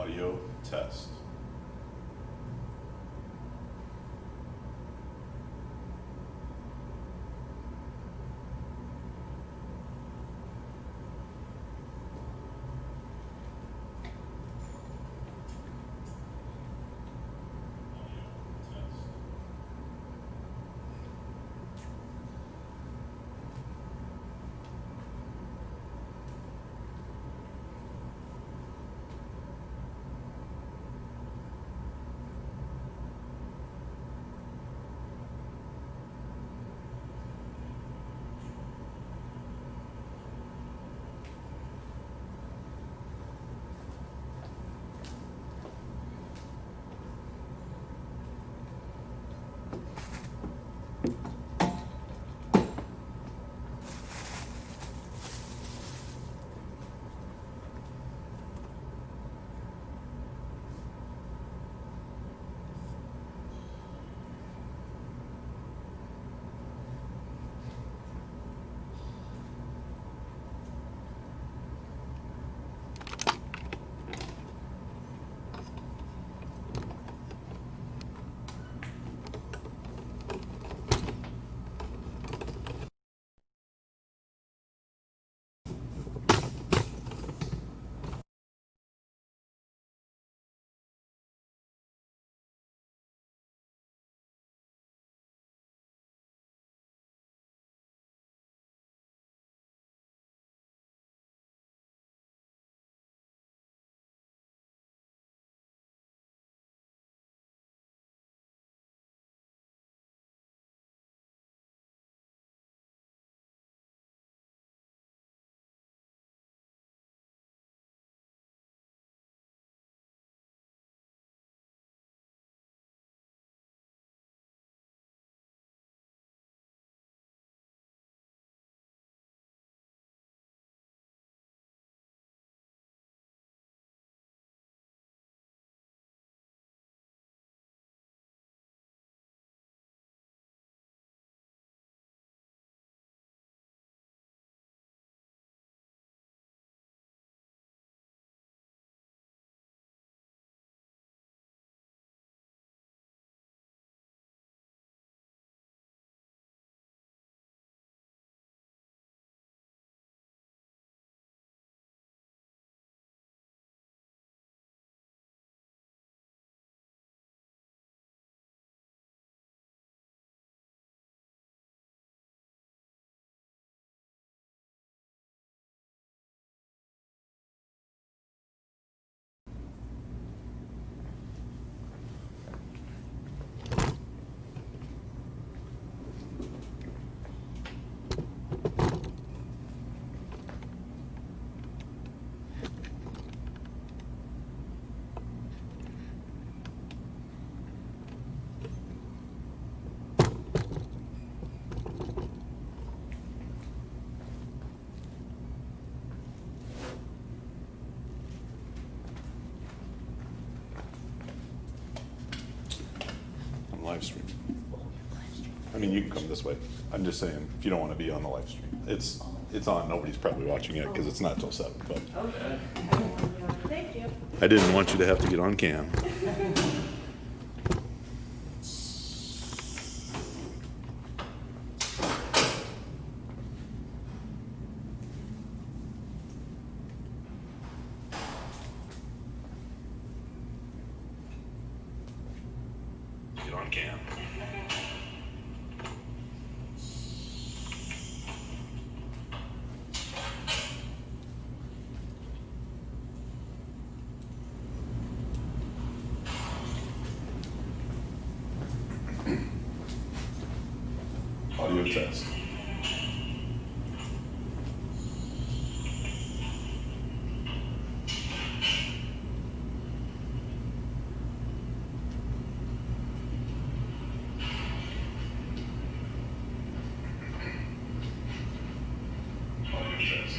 Audio test. Live stream. I mean, you can come this way. I'm just saying, if you don't want to be on the live stream, it's on. Nobody's probably watching it because it's not till 7. But Okay. Thank you. I didn't want you to have to get on cam. Get on cam. Audio test. Audio test.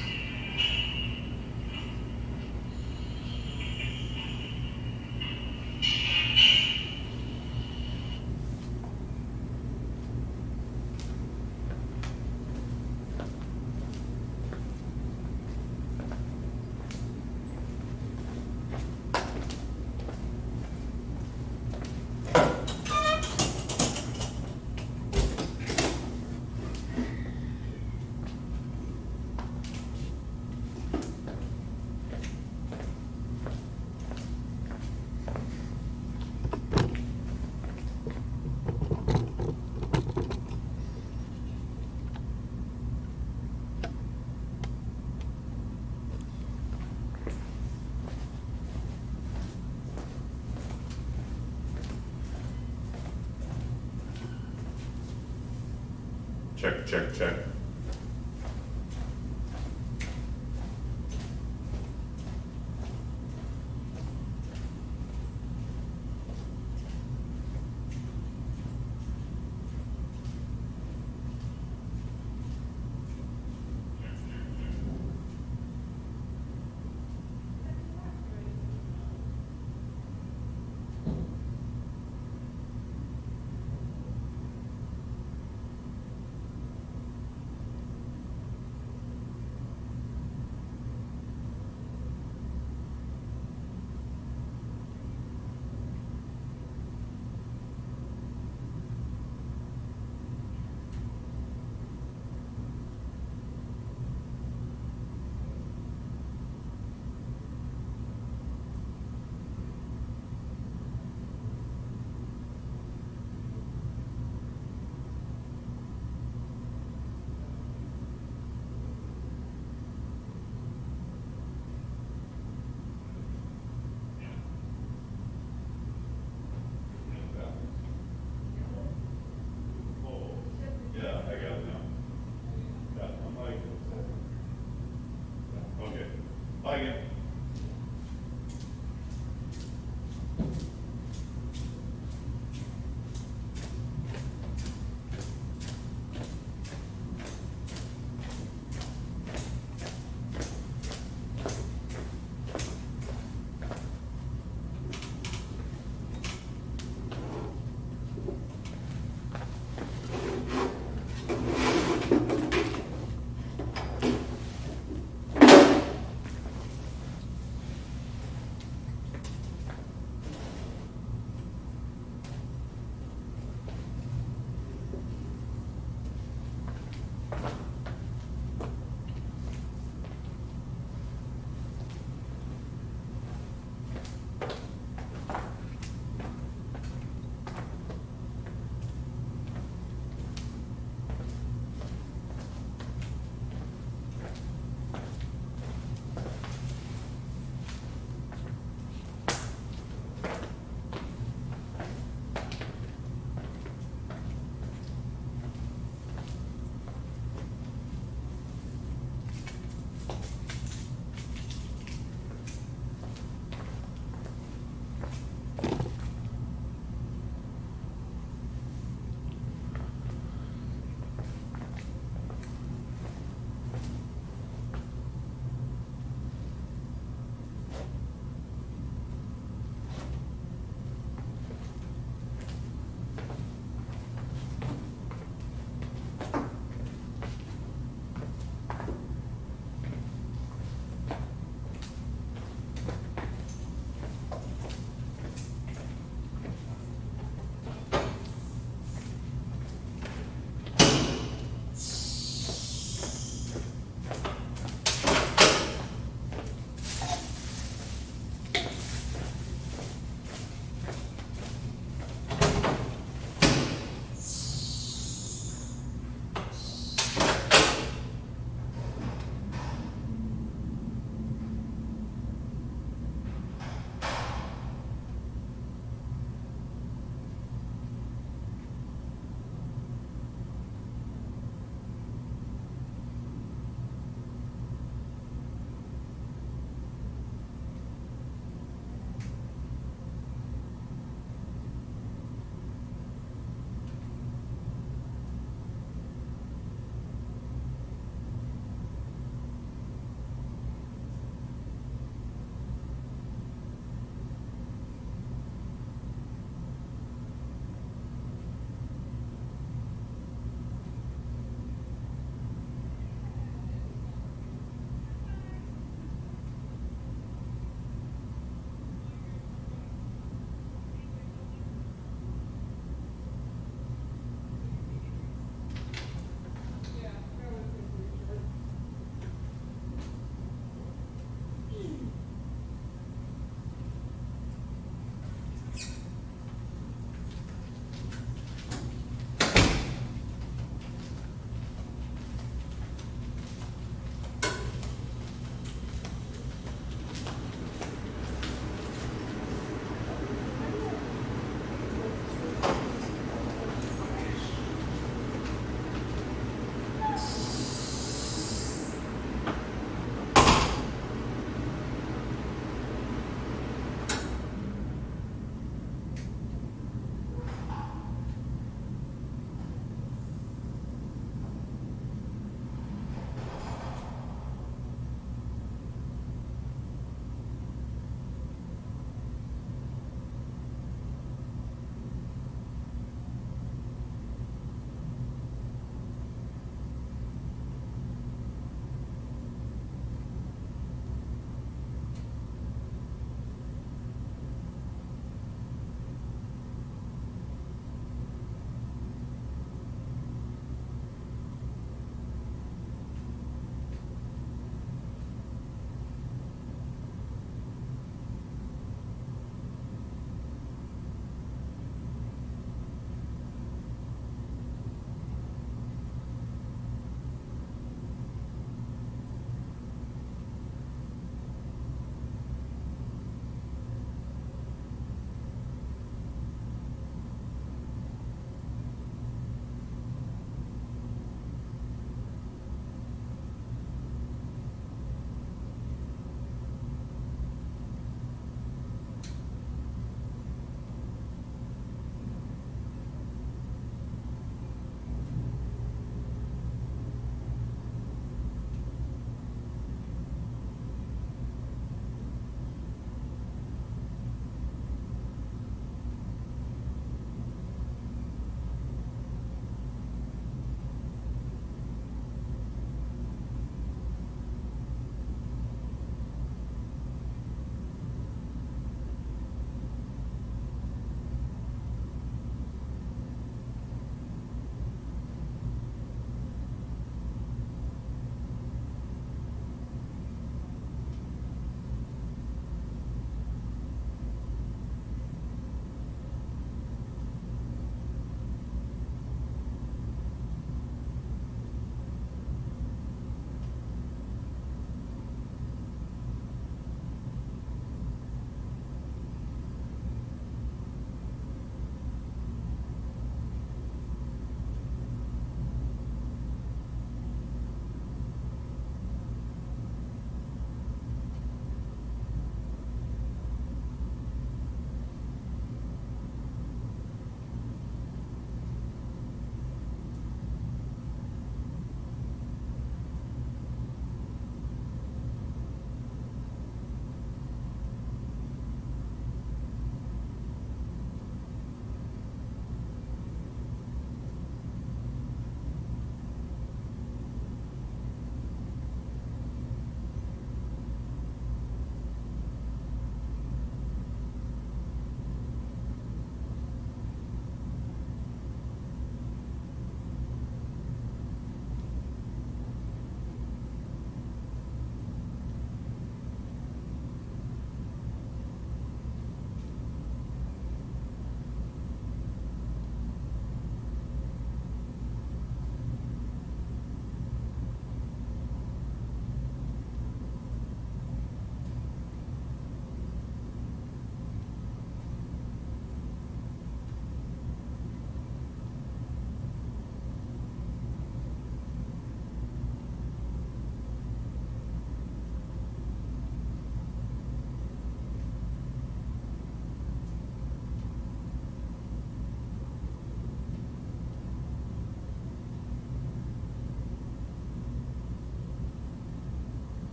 Check, check, check.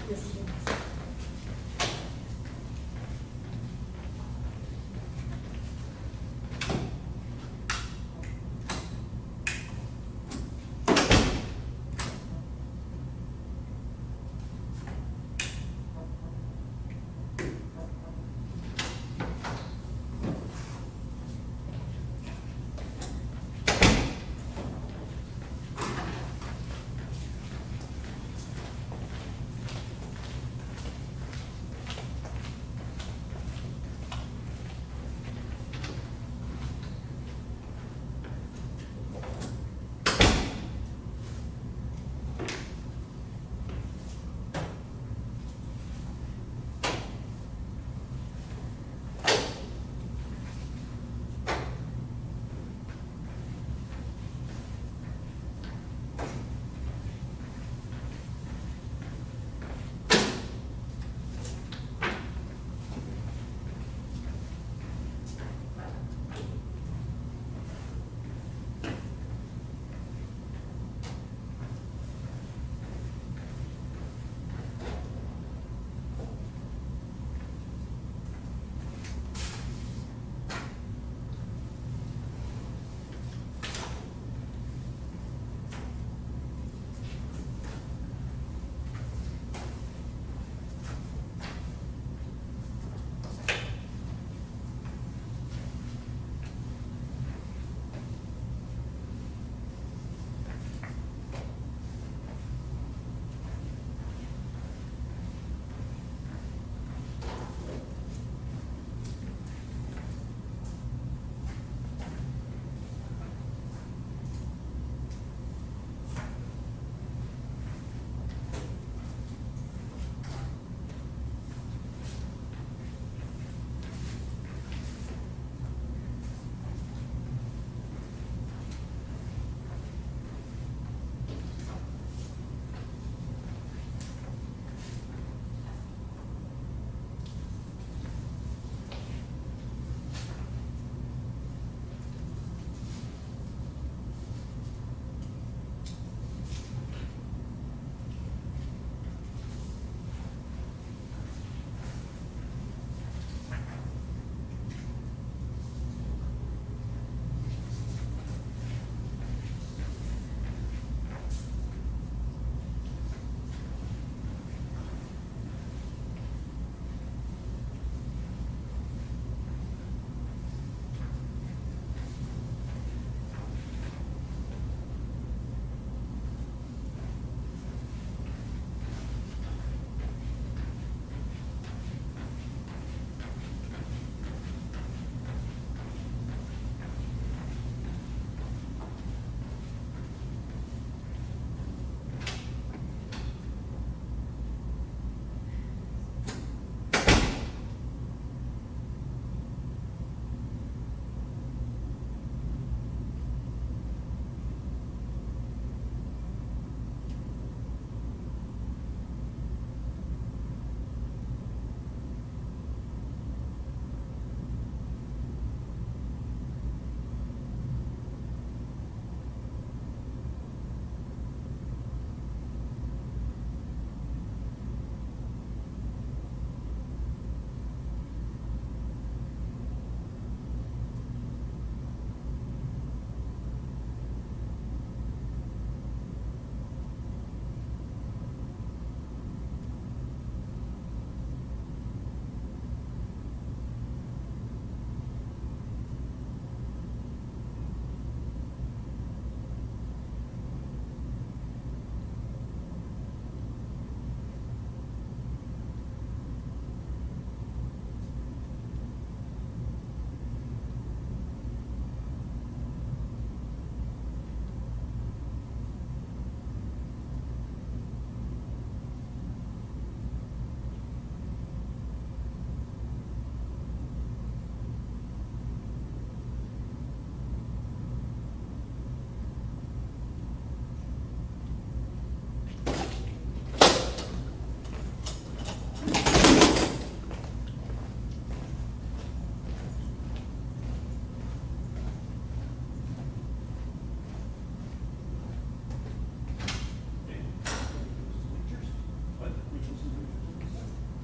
Yes, it is.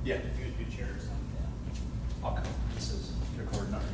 Yeah, if you could share or something, yeah. I'll come. This is recording already.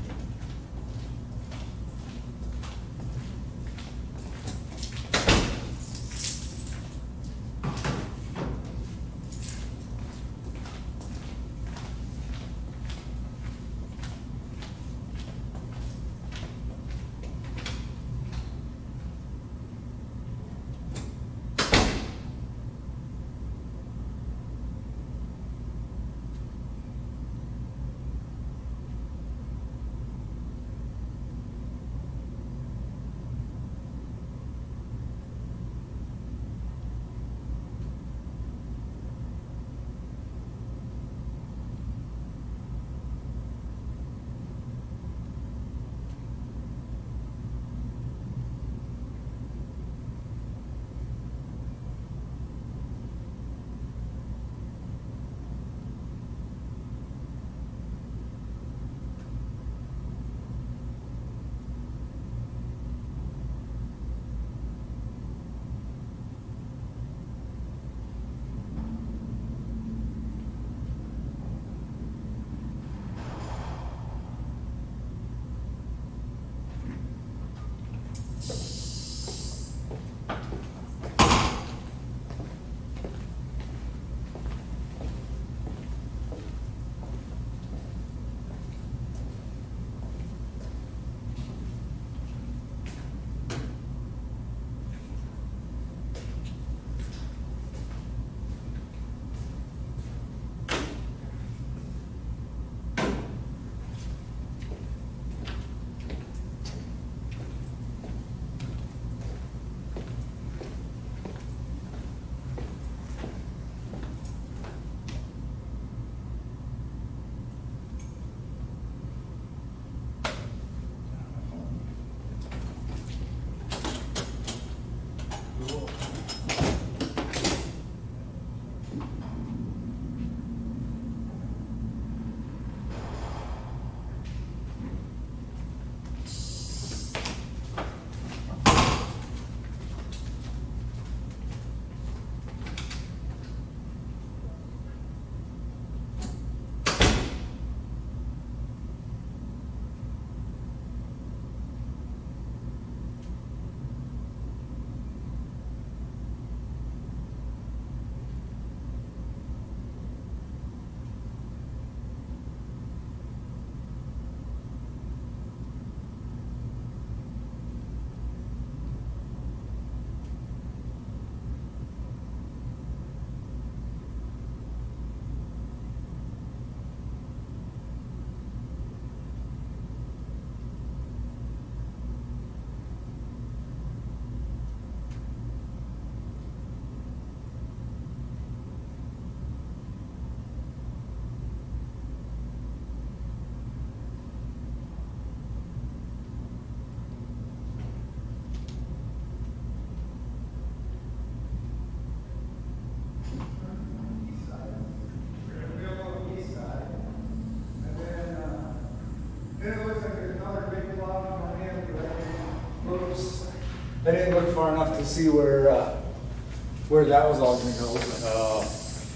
I didn't look far enough to see where that was all gonna go. But,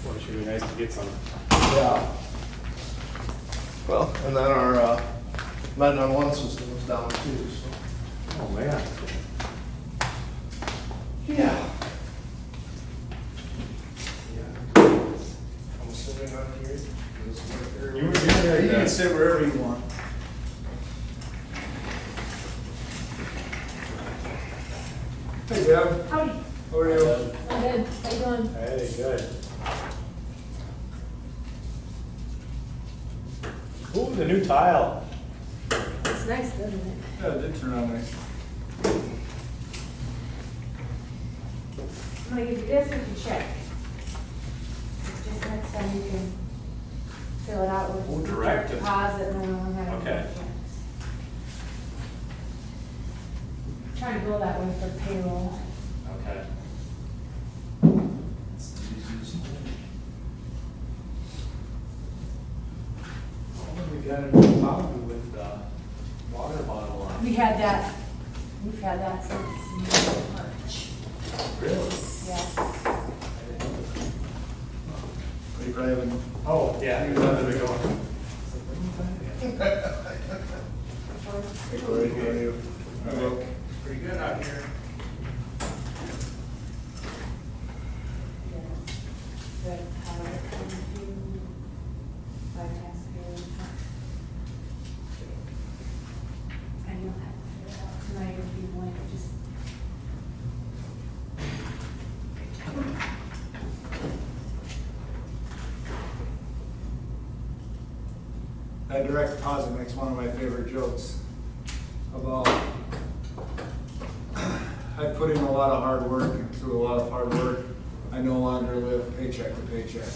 Well, it should be nice to get some. yeah. Well, and then our 911 system was down too, so. Oh, man. Yeah. I'm assuming on here. This is right there. You were here. You can sit wherever you want. Hey, Deb. Howdy. How are you? I'm good. How you doing? Hey, good. Ooh, the new tile. It's nice, doesn't it? Yeah, it did turn out nice. I'm gonna give you this if you check. It's just next time you can fill it out with. Oh, direct. Deposit and then we'll have. Okay. checks. Trying to go that way for payroll. Okay. We got a new copy with the water bottle on. We've had that since March. Really? Yes. Are you probably haven't. Oh, yeah. You wanted to go. Hey, Corey, how are you? Pretty good out here. The power to bypass here. And you'll have to figure it out tonight if you want to just. That direct deposit makes one of my favorite jokes about I put in a lot of hard work, and through a lot of hard work, I no longer live paycheck to paycheck.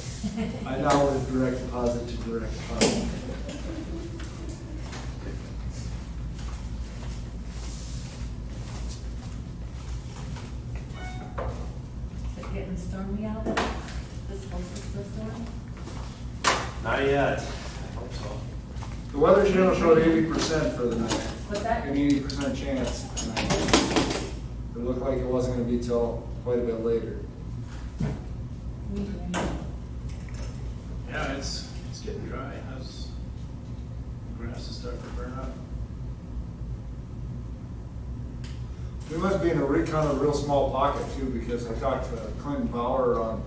I now live direct deposit to direct deposit. Is it getting stormy out there? This supposed to be stormy? Not yet. I hope so. The Weather Channel showed 80% for the night, What's that? an 80% chance tonight. It looked like it wasn't gonna be till quite a bit later. Medium. Yeah, it's getting dry. How's the grass is starting to burn up? We must be in a kind of real small pocket too, because I talked to Clinton Bauer on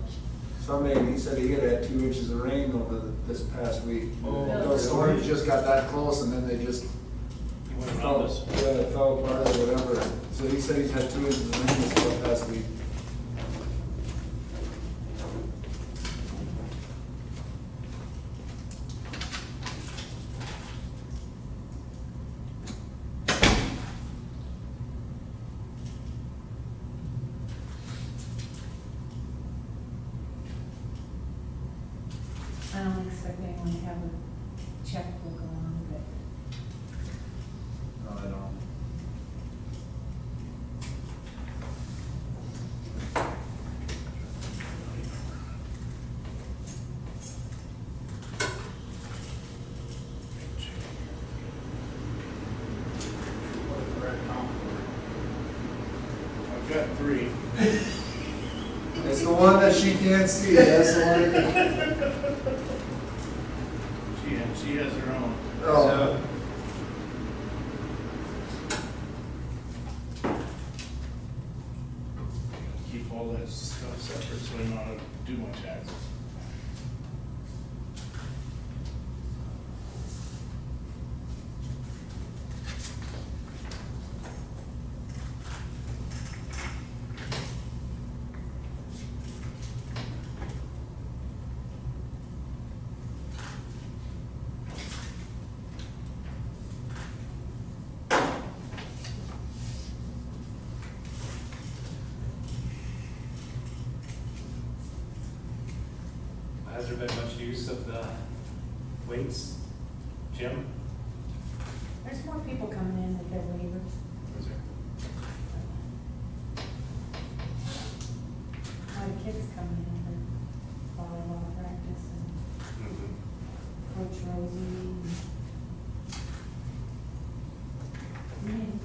Sunday, and he said he had 2 inches of rain over this past week. Oh, Those storms just got that close, and then they just You went around us. fell apart or whatever. So he said he's had 2 inches of rain this past week. I don't expect anyone to have a checkbook along, but No, I don't. I've got 3. It's the one that she can't see, that's the one. She has her own. Oh. Keep all that stuff separate so I know how to do my taxes. Has there been much use of the weights, Jim? there's more people coming in with their waivers. Is there? A lot of kids coming in for volleyball practice and Coach Rosie. and-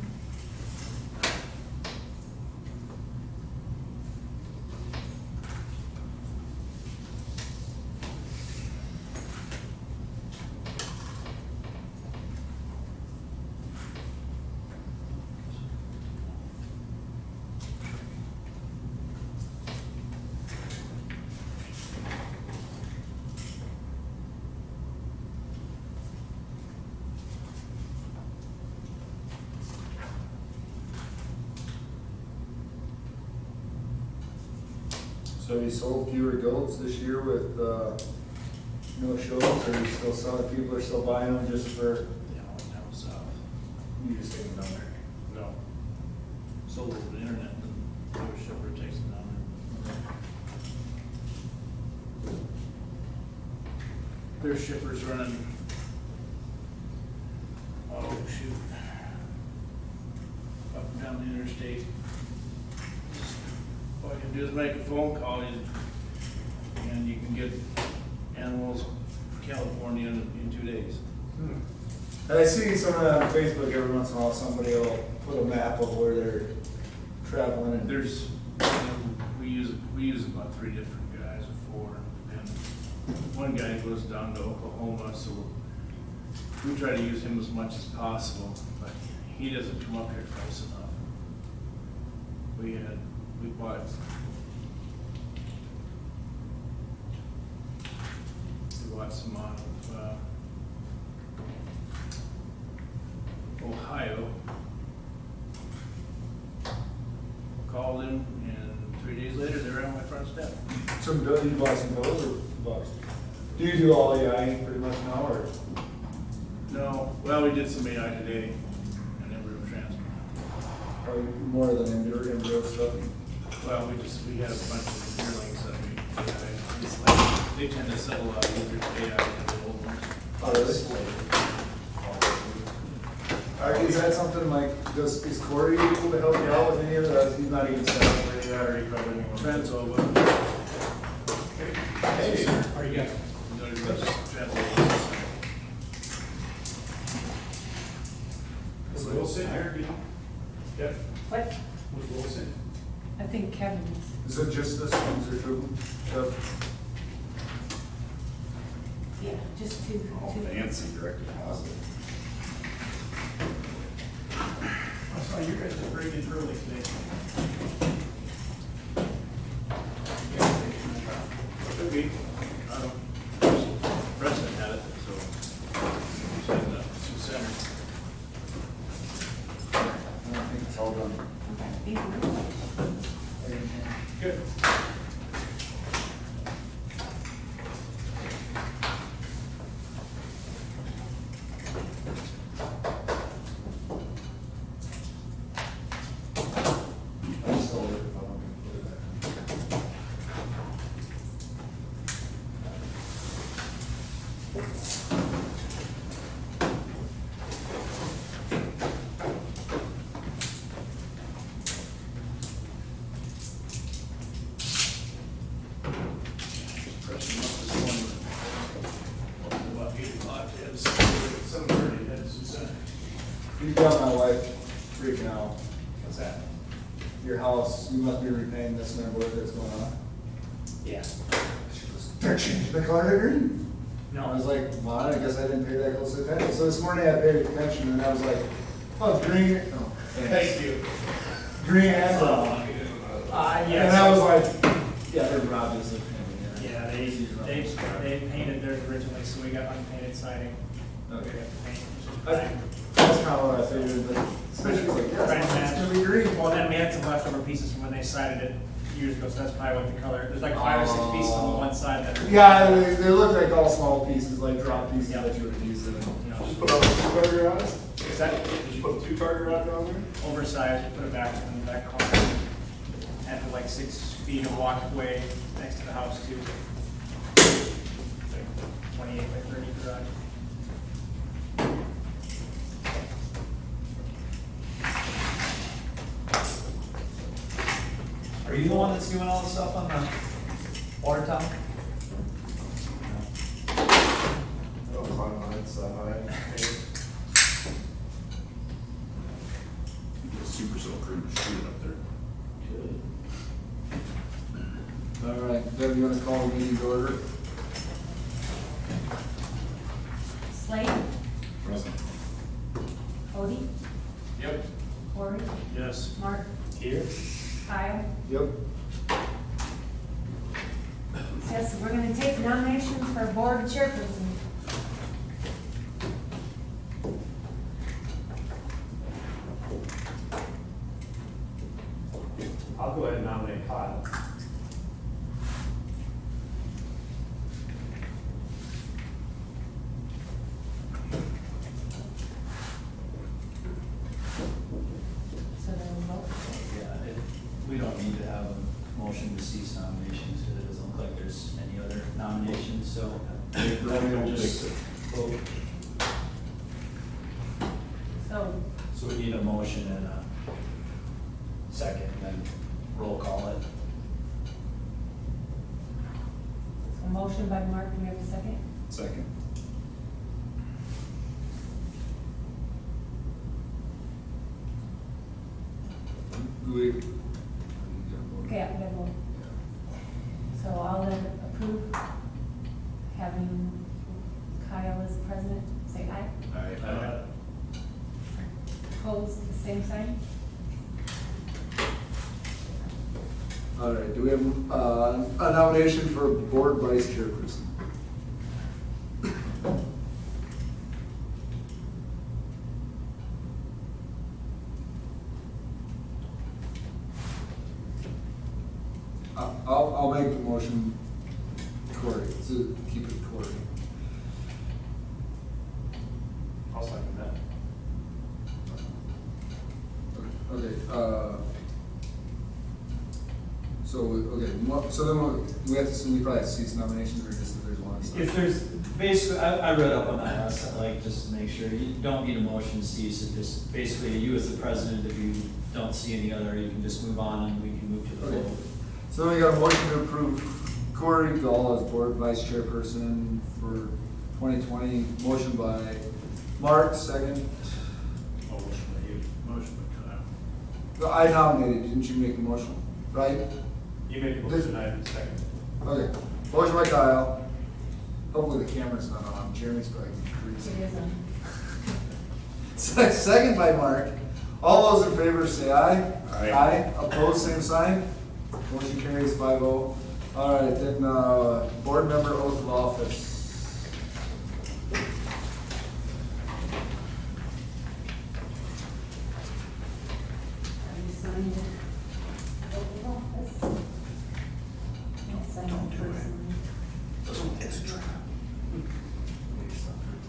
So have you sold fewer goats this year with, no shows, or are you still selling, people are still buying them just for, Yeah, down south. you just take them down there? No. Sold over the internet, and the other shipper takes them down there. Their shipper's running, oh shoot, up and down the interstate. All you can do is make a phone call, and you can get animals from California in 2 days. And I see some of that on Facebook every once in a while, somebody will put a map of where they're traveling and. There's, we use about 3 different guys or 4, and one guy goes down to Oklahoma, so we try to use him as much as possible, but he doesn't come up here close enough. We bought some out of, Ohio. Called him, and 3 days later, they're on my front step. Some, you bought some those or bucks? Do you do all AI pretty much now, or? No, well, we did some AI today, and embryo transplant. Or more than embryo stuff? Well, we had a bunch of yearlings that it's like, they tend to sell a lot easier to AI than the old ones. Oh, really? Is that something like, is Corey able to help you out with any of that? He's not even set up for AI or equipment anymore. Trans over. Hey, how are you guys? Was Wilson here, do you know? Yep. What? Was Wilson? I think Kevin is. Is it just this ones or two? Yep. Yeah, just two. Fancy direct deposit. I saw you guys were bringing in early today. Could be. Preston had it, so. He said, center. I don't think it's all done. Okay, thank you. Good. I'm still working on it. Preston up this morning. About 8 o'clock, it was 7:30, that's center. You got my wife freaking out. What's that? Your house, you must be repaying this, remember what that's going on? Yeah. She goes, they're changing the color to green. I was like, well, I guess I didn't pay that close attention. So this morning I paid attention and I was like, oh, green, oh, thanks. Thank you. Green and brown. Yes. And I was like, yeah, they're obviously painted. Yeah, they painted theirs originally, so we got unpainted siding. We Okay. have to paint, which is That's fine. that's kind of what I figured, but especially like, Right, yeah, it's match. gonna be green. Well, then we had some leftover pieces from when they sided it years ago, so that's probably what the color, there's like 5 or 6 pieces on the one side that are. Yeah, they look like all small pieces, like drop pieces Yeah. that you would use in. You know, Just put a two-targer on it? is that Just put a two-targer on it on there? oversized, put it back in the back corner. And for like 6 feet of walkway next to the house too. It's like 28 by 30 garage. Are you the one that's doing all the stuff on the water tower? Oh, climb on it, so high. Super soaker and shoot it up there. All right, Deb, you wanna call the meeting to order? Slade, Present. Cody, Yep. Corey, Yes. Mark, Here? Kyle. Yep. Yes, we're gonna take nominations for board chairperson. I'll go ahead and nominate Kyle. So then we'll vote. Yeah, we don't need to have a motion to cease nominations, because it doesn't look like there's any other nominations, so. don't Just think vote. So, So we need a motion and a second, and then roll call it. a motion by Mark, do we have a second? Second. We. Okay, yeah, we gotta vote. So I'll then approve having Kyle as president, say aye. Aye. Opposed, the same sign? All right, do we have a nomination for board vice chairperson? I'll make the motion, Corey, to keep it Corey. I'll second that. Okay, so then we have to, we probably have to cease nominations, or just if there's one. so- If there's, basically, I read up on that, like, just to make sure, you don't need a motion to cease, it just, basically, you as the president, if you don't see any other, you can just move on and we can move to the Okay. vote. So then we got a motion to approve Corey Dahl as board vice chairperson for 2020. Motion by Mark, second. Motion by Kyle. No, I nominated, didn't you make the motion? Right? You made the motion, I did second. Okay, motion by Kyle. Hopefully the camera's not on, Jeremy's probably It freezing. is on. Second by Mark. All those in favor say aye. Aye. Opposed, same sign. Motion carries 5-0. All right, then, board member oath of office. Have you signed it? Oath of office? I'll sign it personally. It's a trap.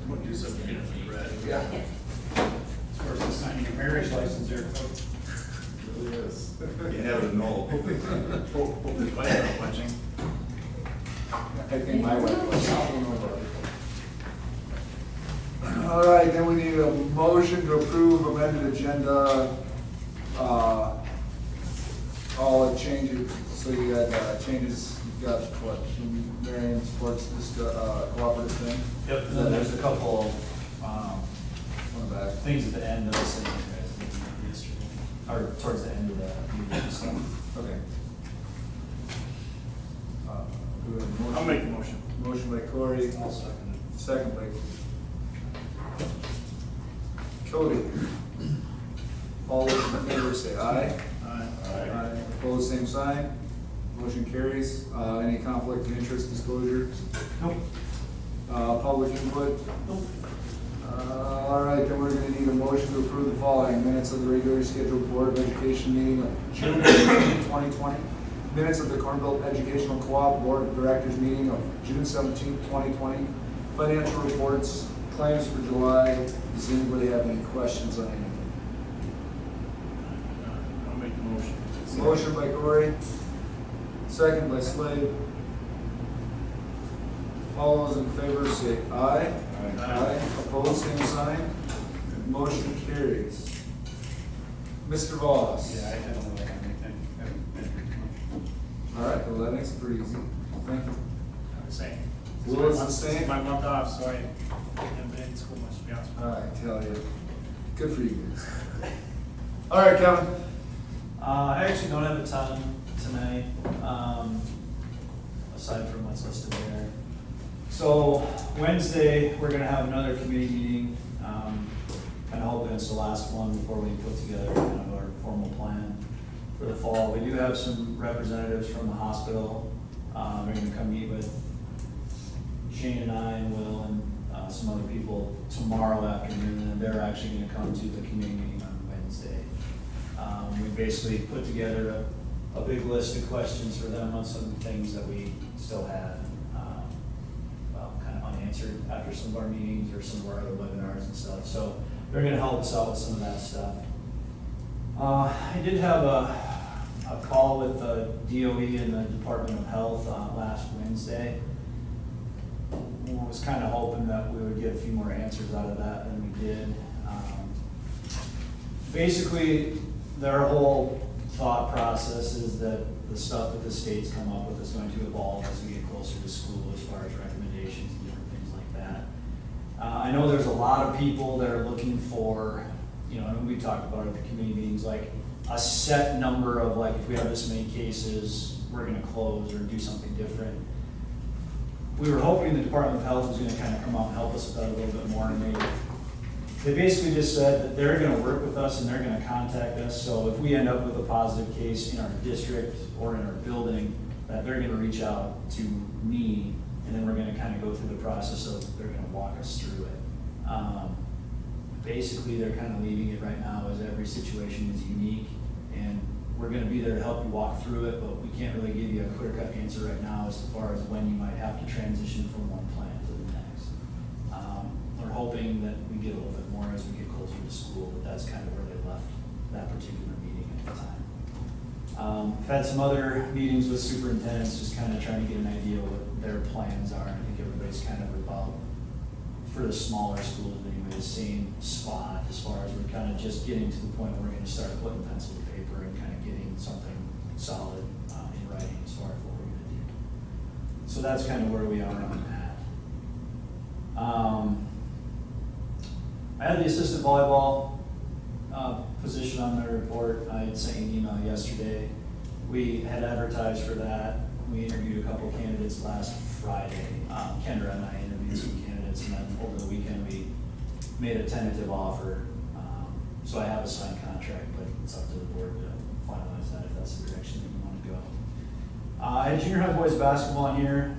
We'll do something different, Brad. Yeah. Of course, it's signing your marriage license there, folks. Really is. You have it annulled. His wife is watching. I think my wife was. I don't know about it. All right, then we need a motion to approve amended agenda. All the changes, so you got changes, you've got what, Marion supports this cooperative thing? Yep, and then there's a couple, On the back. things at the end of the sentence, yesterday, or towards the end of the meeting, so. Okay. Do we have a motion? I'll make the motion. Motion by Corey, I'll second it. second by Cody. All those in favor say aye. Aye. Opposed, same sign. Motion carries. Any conflict of interest disclosures? Nope. Public input? All right, then we're gonna need a motion to approve the following: minutes of the regularly scheduled Board of Education meeting of June 15, 2020. Minutes of the Cornville Educational Co-op Board of Directors meeting of June 17, 2020. Financial reports, claims for July. Does anybody have any questions on anything? I'll make the motion. Motion by Corey, second by Slade. All those in favor say aye. Aye. Opposed, same sign. Motion carries. Mr. Voss. Yeah, I don't really have anything. All right, well, that makes it pretty easy. Thank you. I'm the same. Will is the This same? is my month off, so I haven't been in school much, to be honest with you. I tell you, good for you guys. All right, Kevin. I actually don't have a ton tonight, aside from what's listed there. So Wednesday, we're gonna have another committee meeting, kind of hoping it's the last one before we put together kind of our formal plan for the fall. We do have some representatives from the hospital, they're gonna come meet with Shane and I and Will and some other people tomorrow afternoon, and they're actually gonna come to the committee meeting on Wednesday. We basically put together a big list of questions for them on some things that we still had, well, kind of unanswered after some of our meetings or some of our other webinars and stuff. So they're gonna help us out with some of that stuff. I did have a call with the DOE and the Department of Health last Wednesday. I was kind of hoping that we would get a few more answers out of that than we did. Basically, their whole thought process is that the stuff that the state's come up with is going to evolve as we get closer to school as far as recommendations and different things like that. I know there's a lot of people that are looking for, you know, and we talked about it at the committee meetings, like a set number of like, if we have this many cases, we're gonna close or do something different. we were hoping the Department of Health was gonna kind of come out and help us with that a little bit more, and they basically just said that they're gonna work with us and they're gonna contact us, so if we end up with a positive case in our district or in our building, that they're gonna reach out to me, and then we're gonna kind of go through the process of, they're gonna walk us through it. Basically, they're kind of leaving it right now as every situation is unique, and we're gonna be there to help you walk through it, but we can't really give you a clear-cut answer right now as far as when you might have to transition from one plan to the next. We're hoping that we get a little bit more as we get closer to school, but that's kind of where they left that particular meeting at the time. I've had some other meetings with superintendents, just kind of trying to get an idea what their plans are. I think everybody's kind of about, for the smaller schools anyway, the same spot as far as we're kind of just getting to the point where we're gonna start putting pencil to paper and kind of getting something solid in writing as far as what we're gonna do. So that's kind of where we are on that. I had the assistant volleyball position on my report. I had sent you an email yesterday. We had advertised for that. We interviewed a couple candidates last Friday. Kendra and I interviewed some candidates, and then over the weekend, we made a tentative offer. So I have a signed contract, but it's up to the board to finalize that if that's the direction that you want to go. I had junior high boys basketball on here.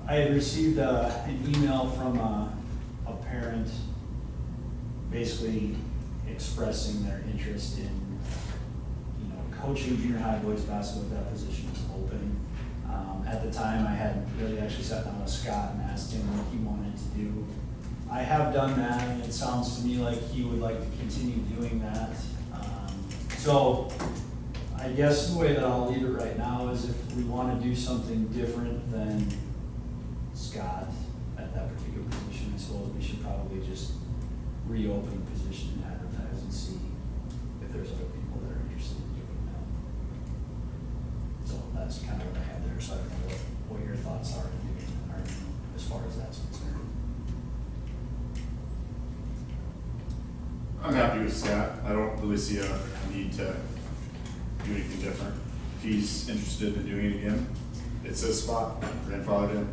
I had received an email from a parent basically expressing their interest in, coaching junior high boys basketball. That position was open. At the time, I hadn't really actually sat down with Scott and asked him what he wanted to do. I have done that, and it sounds to me like he would like to continue doing that. So I guess the way that I'll leave it right now is if we want to do something different than Scott at that particular position, I suppose we should probably just reopen the position and advertise and see if there's other people that are interested in doing that. So that's kind of what I have there, so I don't know what your thoughts are as far as that's concerned. I'm happy with Scott. I don't really see a need to do anything different. If he's interested in doing it again, it's his spot, grandfathered in.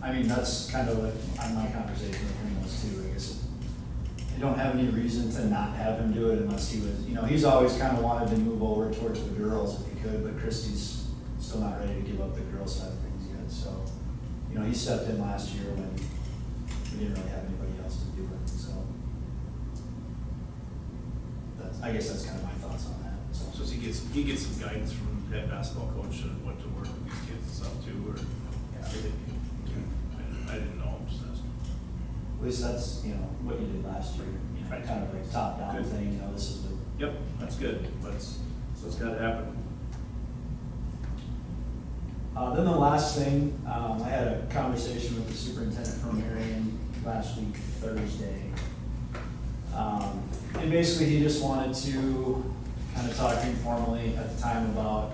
I mean, that's kind of what, on my conversation with him was too, I guess. I don't have any reason to not have him do it unless he was, he's always kind of wanted to move over towards the girls if he could, but Christie's still not ready to give up the girls side of things yet, so, he stepped in last year when we didn't really have anybody else to do it, so. I guess that's kind of my thoughts on that, so. So he gets some guidance from head basketball coach on what to work with these kids and stuff too, or? I didn't know, I'm just asking. At least that's, what you did last year, Right. kind of like top-down Good. thing, this is the. Yep, that's good, so it's gotta happen. Then the last thing, I had a conversation with the superintendent from Marion last week, Thursday. And basically, he just wanted to kind of talk informally at the time about,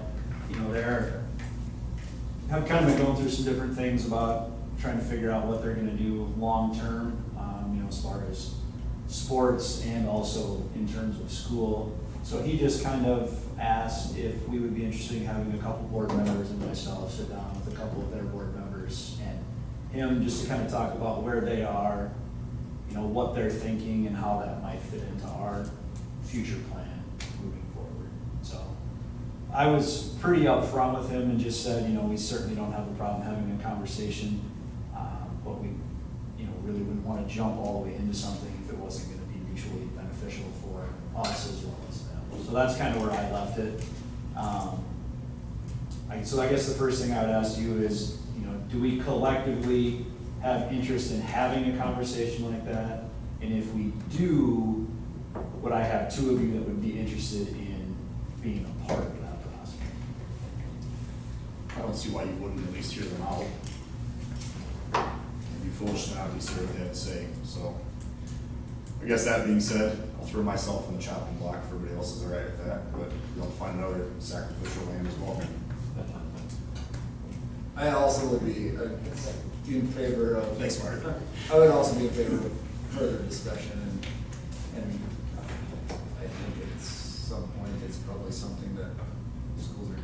I've kind of been going through some different things about trying to figure out what they're gonna do long-term, as far as sports and also in terms of school. So he just kind of asked if we would be interested in having a couple board members and myself sit down with a couple of their board members and him just to kind of talk about where they are, what they're thinking and how that might fit into our future plan moving forward. So I was pretty upfront with him and just said, we certainly don't have a problem having a conversation, but we, really wouldn't want to jump all the way into something if it wasn't going to be mutually beneficial for us as well as them. So that's kind of where I left it. So I guess the first thing I would ask you is, do we collectively have interest in having a conversation like that? And if we do, would I have two of you that would be interested in being a part of that process? I don't see why you wouldn't at least hear them out. You'd be foolish not to at least hear what they have to say, so. I guess that being said, I'll throw myself in the chopping block if everybody else is all right with that, but you'll find another sacrificial lamb as well. I also would be in favor of. Thanks, Mark. I would also be in favor of further discussion and I think at some point it's probably something that schools are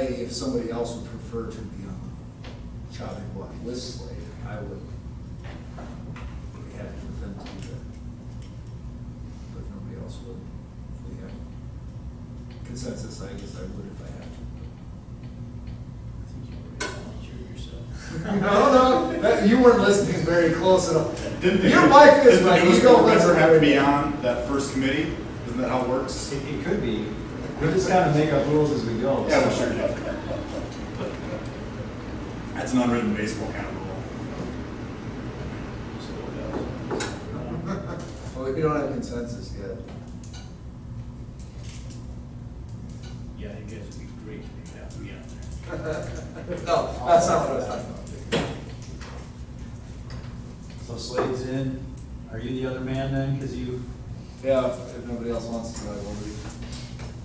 if somebody else would prefer to be on the chopping block list slate, I would be happy with them to do that. But if nobody else would, if we have consensus, I guess I would if I had to. I think you already volunteered yourself. No, you weren't listening very close enough. Didn't the Your wife is didn't the right, you newest don't board member listen have to be very well. on that first committee? Isn't that how it works? It could be. We just kind of make up rules as we go. Yeah, we sure do. That's an unwritten baseball kind of rule. Well, we don't have consensus yet. Yeah, you guys would be great to have me on there. No, that's not what I was talking about. So Slade's in. Are you the other man then? Because you, Yeah, if nobody else wants to, I will be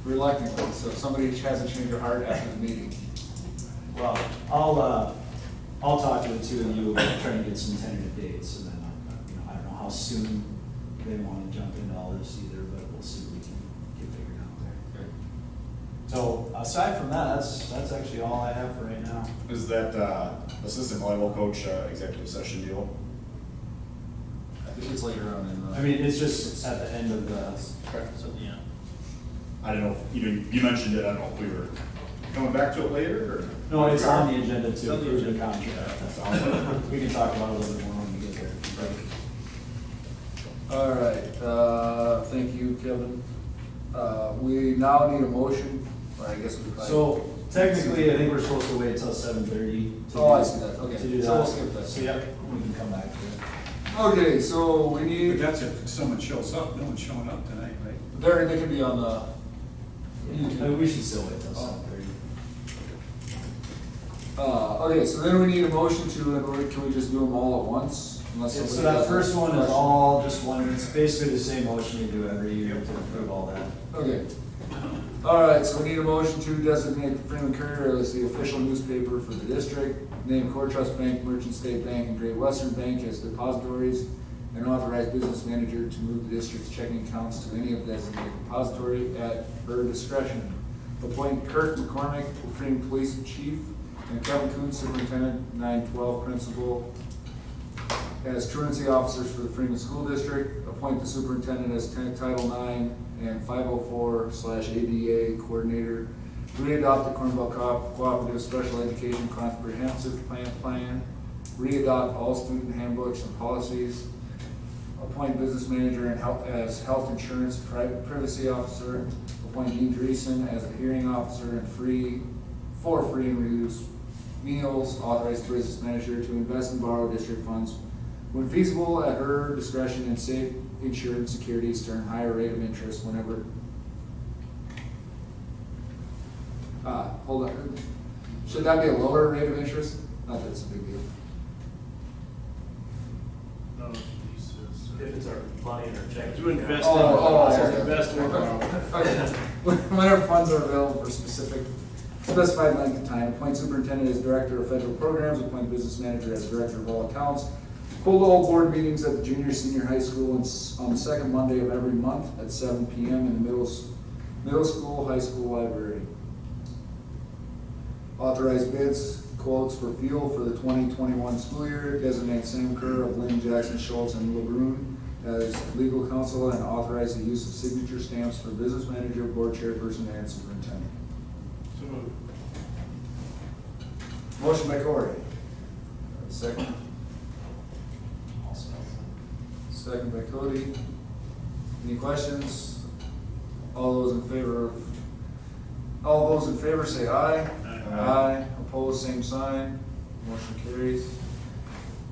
reluctantly, so if somebody hasn't changed their heart after the meeting. well, I'll talk to the two of you about trying to get some tentative dates, and then, I don't know how soon they want to jump into all this either, but we'll see what we can get figured out there. So aside from that, that's actually all I have for right now. Is that assistant volleyball coach executive session deal? I think it's later on in the. I mean, it's just at the end of the, So, yeah. I don't know, you mentioned it, I don't know if we were coming back to it later, or? no, it's on the agenda to on the approve the agenda. contract. That's awesome. We can talk about it a little bit more when we get there. All right, thank you, Kevin. We now need a motion, or I guess we probably. So technically, I think we're supposed to wait till 7:30. Oh, I see that, okay. To do So we'll that. skip that. So, yep, we can come back to it. Okay, so we But need, that's if someone shows up, no one's showing up tonight, right? they can be on the YouTube. We should still wait till Oh. 7:30. Okay, so then we need a motion to, and can we just do them all at once? Unless So somebody that has a first one is question. all just one, it's basically the same motion you do every year to approve all that. Okay. All right, so we need a motion to designate the Freeman Courier as the official newspaper for the district, name Core Trust Bank, Merchant State Bank, and Great Western Bank as depositories, and authorize business manager to move the district's checking accounts to any of the designated depository at her discretion. Appoint Kirk McCormick, Freeman Police Chief, and Kevin Coon, Superintendent, 912 Principal, as truancy officers for the Freeman School District. Appoint the superintendent as Title IX and 504/ADA coordinator. Readopt the Cornwall Cooperative Special Education Comprehensive Plan. Readopt all student handbooks and policies. Appoint business manager and as health insurance privacy officer. Appoint Dean Dreesen as the hearing officer and free and reduced meals. Authorize the business manager to invest and borrow district funds when feasible at her discretion in safe insured securities to earn higher rate of interest whenever. Hold on. Should that be a lower rate of interest? Not that it's a big deal. No, he says. If it's our money in our check. To invest Oh, invest or borrow. Okay. Whenever funds are available for specified length of time, appoint superintendent as director of federal programs, appoint business manager as director of all accounts. Hold all board meetings at the junior, senior high school on the second Monday of every month at 7 p.m. in the middle school, high school library. Authorize bids, quotes for fuel for the 2021 school year. Designate Sam Kerr of Lynn, Jackson, Schultz, and LeBrun as legal counsel, and authorize the use of signature stamps for business manager, board chairperson, and superintendent. So moved. Motion by Corey. Second. Second by Cody. Any questions? All those in favor say aye. Aye. Opposed, same sign. Motion carries.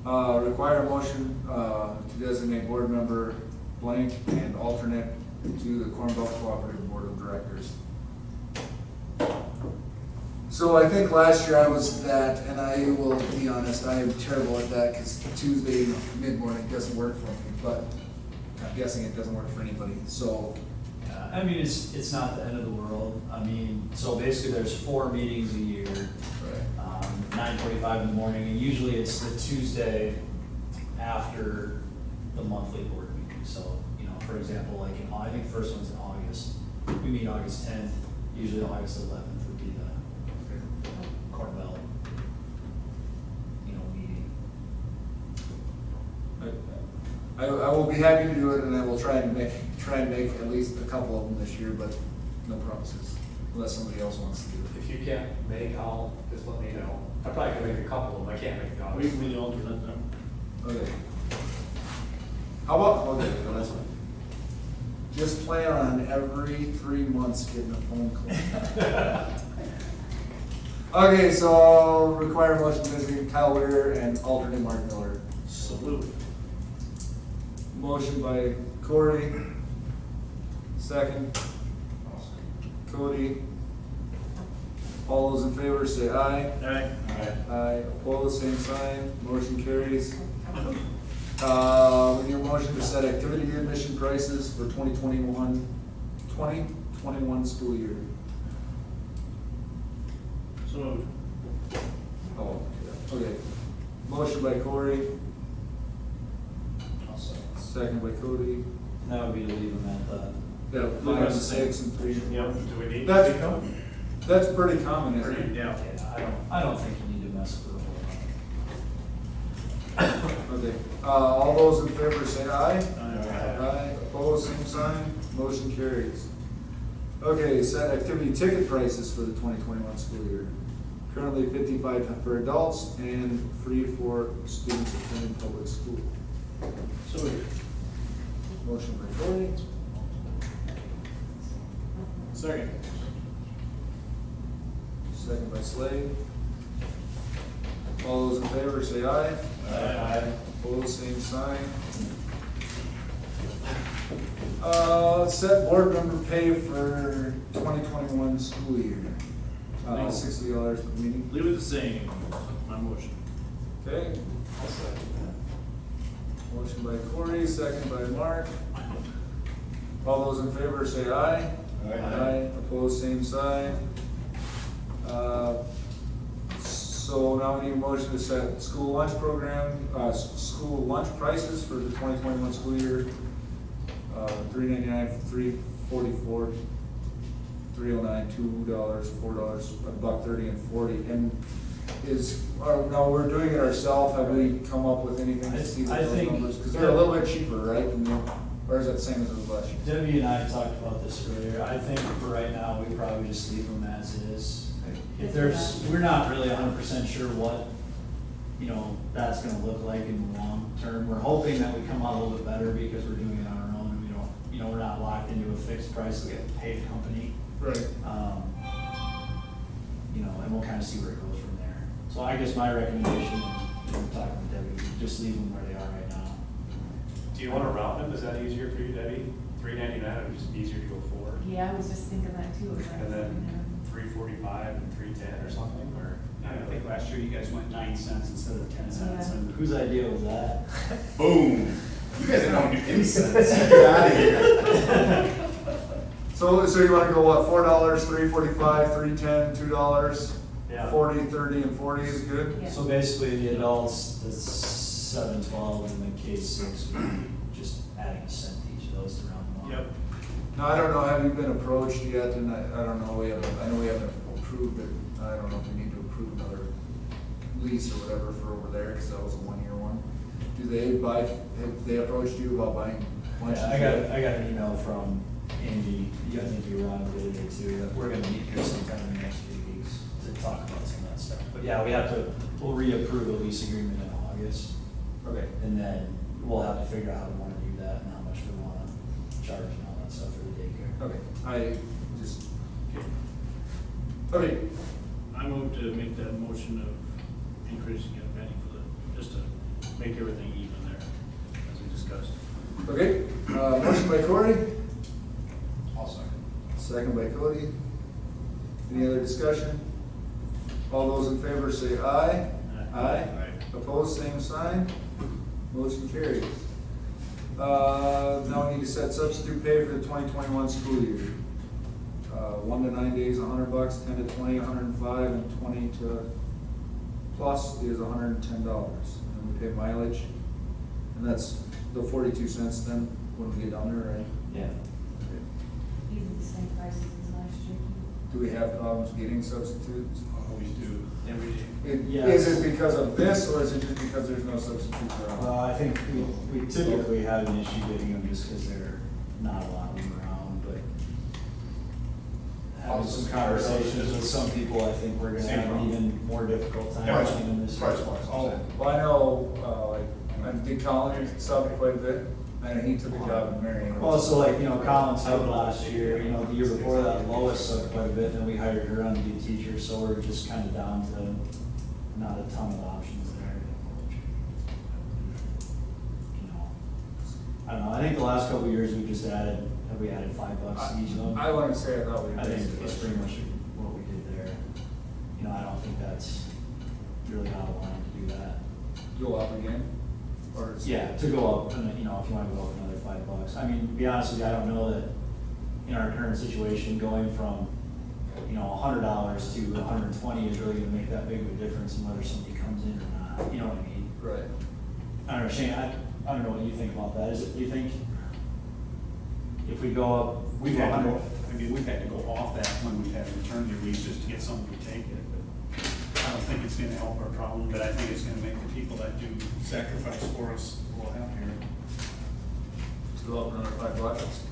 Require a motion to designate board member blank and alternate to the Corn Belt Cooperative Board of Directors. So I think last year I was that, and I will be honest, I am terrible at that because Tuesday mid-morning doesn't work for me, but I'm guessing it doesn't work for anybody, so. Yeah, I mean, it's not the end of the world. I mean, so basically there's 4 meetings a year, 9:45 in the morning, and usually it's the Tuesday after the monthly board meeting. So, for example, like I think the first one's in August. We meet August 10th, usually August 11th would be the I will be happy to do it, and I will try and make at least a couple of them this year, but no promises, unless somebody else wants to do it. If you can't make, I'll, just let me know. I probably can make a couple of them, I can't make the We others. can be the alternate then. Okay. How about, okay, well, that's fine. Just plan on every 3 months getting a phone call. Okay, so require a motion to designate Kyle Weir and alternate Mark Miller. Salute. Motion by Corey. Second. Cody. All those in favor say aye. Alright. Aye, opposed, same sign, motion carries. We need a motion to set activity admission prices for 2021 school year. So moved. Oh, okay. Motion by Corey, second by Cody. And that would be to leave them at the, Yeah, 5 and 6 and 3 and 4. Yep. Do we need? That's, that's pretty common, isn't it? Yeah. yeah, I don't think you need to mess with the whole lot. Okay, all those in favor say aye. Aye. Aye, opposed, same sign, motion carries. Okay, set activity ticket prices for the 2021 school year. Currently $55 for adults and free for students attending public school. So moved. Motion by Cory, Second. second by Slade. All those in favor say aye. Aye. Opposed, same sign. Set board member pay for 2021 school year. $60 per meeting. Leave it the same, my motion. Okay. Motion by Corey, second by Mark. All those in favor say aye. Aye. Opposed, same sign. So now we need a motion to set school lunch program, school lunch prices for the 2021 school year. $3.99, $3.44, $3.09, $2, $4, $1.30, and $40. And now we're doing it ourselves. Have we come up with anything to see I those think- numbers? Because they're a little bit cheaper, right? Or is that the same as it was last year? Debbie and I talked about this earlier. I think for right now, we probably just leave them as is. If we're not really 100% sure what, that's gonna look like in the long term. We're hoping that we come out a little bit better because we're doing it on our own and we don't, we're not locked into a fixed price, we have to pay a company. Right. And we'll kind of see where it goes from there. So I guess my recommendation, talking with Debbie, is just leave them where they are right now. Do you want to round them? Is that easier for you, Debbie? $3.99 would just be easier to go forward? Yeah, I was just thinking that too. And then $3.45 and $3.10 or something, or? I think last year you guys went 9 cents instead of 10 cents. Yeah. And Whose idea was that? Boom. You guys don't do any sense. Get out of here. So you wanna go what, $4, $3.45, $3.10, $2, Yeah. 40, 30, and 40 is good? Yeah. So basically, the adults, the 7.12 and the K6, would be just adding a cent to each of those to round them up. Yep. Now, I don't know, have you been approached yet, and I don't know, I know we haven't approved it, I don't know if we need to approve another lease or whatever for over there, because that was a 1-year one. Do they have they approached you about buying lunch? Yeah, I got an email from Andy, you got maybe around the other day too, that we're gonna meet here sometime in the next few weeks to talk about some of that stuff. But yeah, we'll reapprove a lease agreement in August, Okay, and then we'll have to figure out how we wanna do that and how much we wanna charge and all that stuff for the daycare. okay, okay, I move to make that motion of increasing it, Benny, just to make everything even there, as we discussed. okay, motion by Corey, I'll second. second by Cody. Any other discussion? All those in favor say aye. Aye. Opposed, same sign. Motion carries. Now we need to set substitute pay for the 2021 school year. 1 to 9 days, $100, 10 to 20, $105, and 20 to plus is $110. And we pay mileage, and that's the 42 cents then when we get down there, right? Yeah. These are the same prices as last year. Do we have problems getting substitutes? always do. Every day. Is it because of this, or is it just because there's no substitute for them? Well, I think we typically have an issue getting them just because there are not a lot of them around, but having some conversations with some people, I think we're gonna have an even more difficult time Price- finding them this year. Price-wise, I'm saying. Well, I know, like, Dick Collins subbed quite a bit, and he took a job in Marion. Well, so like, Colin subbed last year, the year before that, Lois subbed quite a bit, then we hired her on to be a teacher, so we're just kind of down to not a ton of options there. I don't know, I think the last couple of years we just added, have we added $5 to each of them? I want to say I thought we. I think that's pretty much what we did there. I don't think that's really out of line to do that. Go up again? Or? Yeah, to go up, and if you want to go up another $5. I mean, to be honest with you, I don't know that in our current situation, going from, $100 to $120 is really gonna make that big of a difference in whether somebody comes in or not, you know what I mean? Right. I don't know, Shane, I don't know what you think about that, do you think if we go up? We've had to 100 go, we've had to go off that when we've had maternity leave just to get someone to take it, but I don't think it's gonna help our problem, but I think it's gonna make the people that do sacrifice for us a little happier. Let's go up another $5.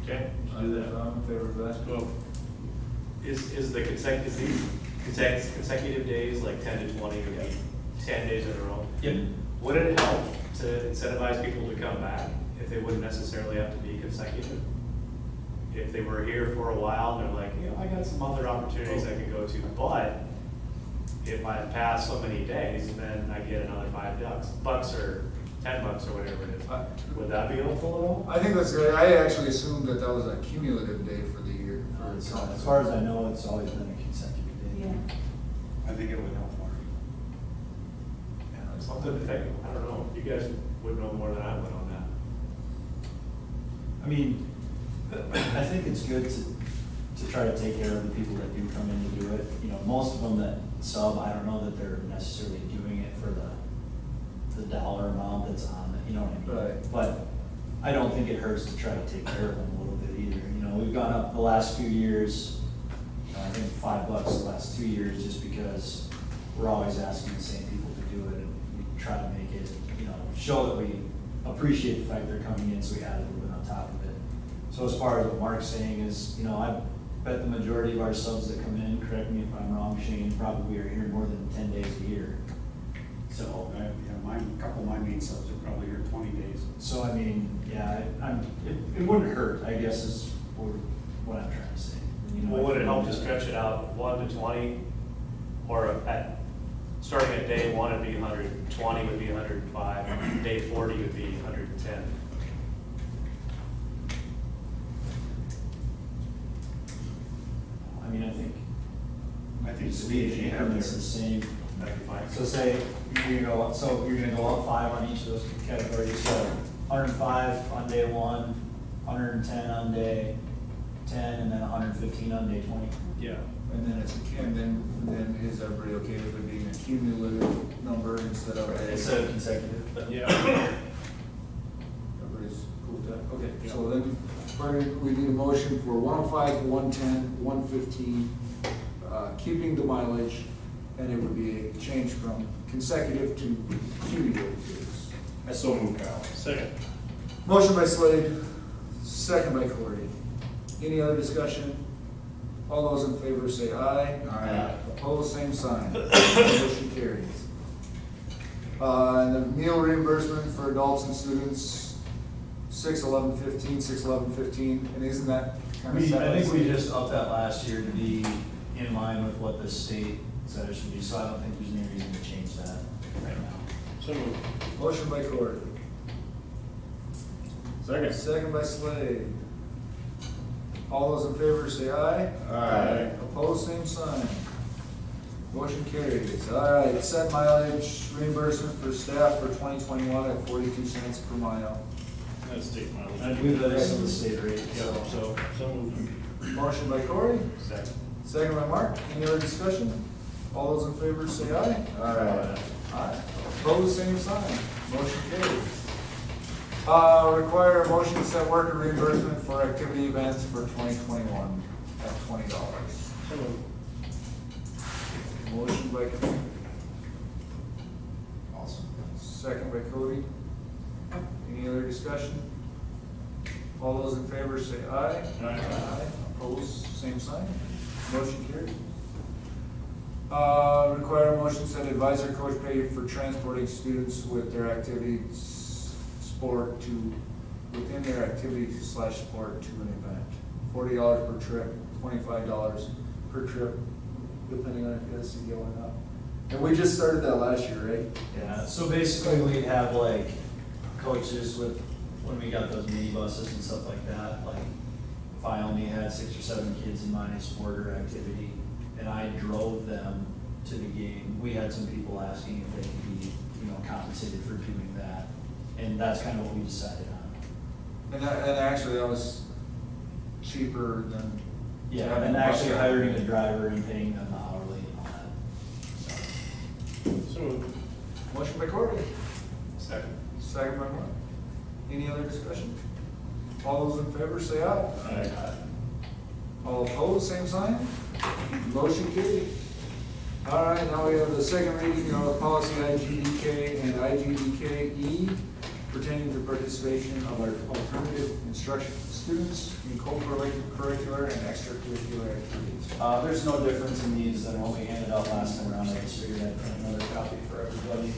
Okay, let's do that. I'm in favor of that. Go. Is these consecutive days, like 10 to 20, or like 10 days in a row? Yep. Would it help to incentivize people to come back if they wouldn't necessarily have to be consecutive? If they were here for a while and they're like, I got some other opportunities I could go to, but if I pass so many days, then I get another $5 or $10 or whatever it is. Would that be helpful at all? I think that's great. I actually assumed that that was a cumulative day for the year. As far as I know, it's always been a consecutive day. Yeah. I think it would help more. Something to think, I don't know, you guys would know more than I would on that. I mean, I think it's good to try to take care of the people that do come in to do it. Most of them that sub, I don't know that they're necessarily doing it for the dollar amount that's on it, you know what I mean? Right. But I don't think it hurts to try to take care of them a little bit either. We've gone up the last few years, I think $5 the last 2 years, just because we're always asking the same people to do it, and we try to make it, show that we appreciate the fact they're coming in, so we add a little bit on top of it. So as far as what Mark's saying is, I bet the majority of our subs that come in, correct me if I'm wrong, Shane, probably are here more than 10 days a year. So, A couple of my main subs are probably here 20 days. so I mean, yeah, it wouldn't hurt, I guess, is what I'm trying to say. Well, would it help to stretch it out 1 to 20, or starting at day 1 would be 120 would be 105, day 40 would be 110? I mean, I think it's the increment's the same. That'd be fine. So say, you're gonna go up 5 on each of those categories, so 105 on day 1, 110 on day 10, and then 115 on day 20. Yeah. And then then is everybody okay with it being a cumulative number instead of a? Instead of consecutive. Yeah. Everybody's cool with that? Okay, so then, we need a motion for 105, 110, 115, keeping the mileage, and it would be a change from consecutive to cumulative days. I still move Kyle. Second. Motion by Slade, second by Corey. Any other discussion? All those in favor say aye. Aye. Opposed, same sign. Motion carries. And the meal reimbursement for adults and students, 6/11/15, 6/11/15, and isn't that kind of set? I think we just upped that last year to be in line with what the state said it should be, so I don't think there's any reason to change that right now. So moved. Motion by Corey. Second. Second by Slade. All those in favor say aye. Aye. Opposed, same sign. Motion carries. All right, set mileage reimbursement for staff for 2021 at 42 cents per mile. That's state mileage. I believe that is the state rate, Yeah, so. so moved. Motion by Corey, Second. second by Mark. Any other discussion? All those in favor say aye. Aye. Aye. Opposed, same sign. Motion carries. Require a motion to set worker reimbursement for activity events for 2021 at $20. Motion by Cody, Awesome. second by Cody. Any other discussion? All those in favor say aye. Aye. Opposed, same sign. Motion carried. Require a motion to set advisory coach pay for transporting students with their activities sport to, within their activity/sport to an event. $40 per trip, $25 per trip, depending on if you have a CDL or not. And we just started that last year, right? Yeah, so basically we'd have like coaches with, when we got those mini buses and stuff like that, like if I only had 6 or 7 kids in my sport or activity and I drove them to the game, we had some people asking if they could be, compensated for doing that. And that's kind of what we decided on. And actually that was cheaper than. Yeah, having and a bus actually driver. hiring a driver and paying them hourly and all that. So, Motion by Cory, Second. second by Mark. Any other discussion? All those in favor say aye. Aye. All opposed, same sign. Motion carried. All right, now we have the second reading of policy IGDK and IGDKE pertaining to participation of our alternative instruction students in co-curricular and extracurricular activities. There's no difference in these than what we handed out last time around. I just figured I'd print another copy for everybody.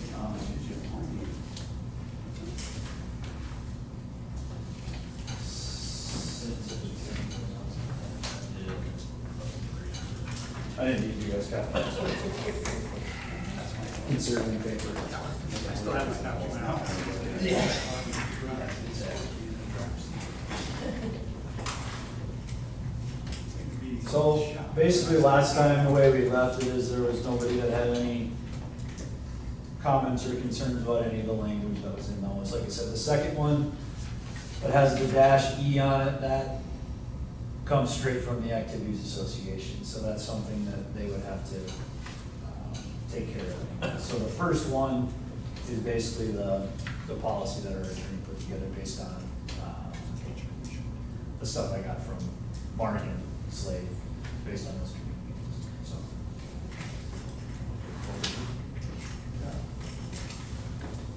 I didn't need you guys copies. Conserving paper. I still have this copy now. So basically, last time, the way we left it is there was nobody that had any comments or concerns about any of the language that was in those. Like I said, the second one that has the dash E on it, that comes straight from the Activities Association. So that's something that they would have to take care of. So the first one is basically the policy that our attorney put together based on the stuff I got from Mark and Slade, based on those communities, so.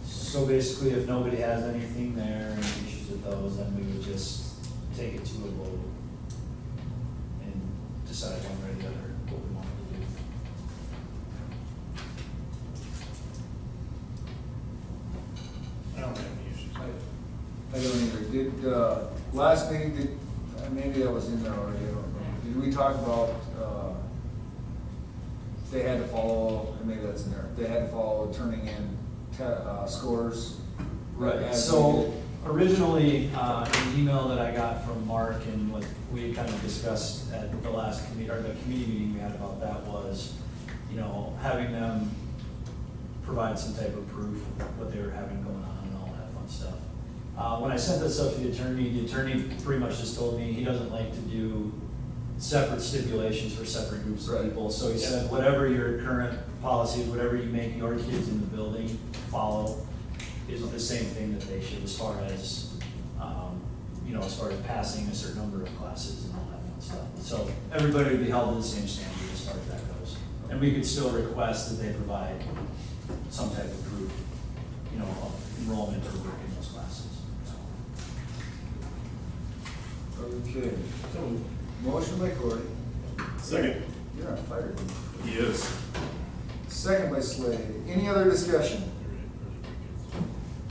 So basically, if nobody has anything there, any issues with those, then we would just take it to a vote and decide one way or the other what we wanted to do. I don't have any issues. I don't either. Did, last meeting, maybe that was in there already, I don't know. Did we talk about, they had to follow, and maybe that's in there, they had to follow turning in scores? as So needed? originally, an email that I got from Mark and what we had kind of discussed at the last committee, or the committee meeting we had about that was, having them provide some type of proof of what they were having going on and all that fun stuff. When I sent this up to the attorney pretty much just told me he doesn't like to do separate stipulations for separate groups of Right. people. So he said, whatever your current policies, whatever you make your kids in the building follow, is the same thing that they should, as far as, as far as passing a certain number of classes and all that fun stuff. So everybody would be held to the same standard as far as that goes. And we could still request that they provide some type of proof, of enrollment or work in those classes. So. Okay. Motion by Cory. Second. You're on fire. He is. Second by Slade. Any other discussion?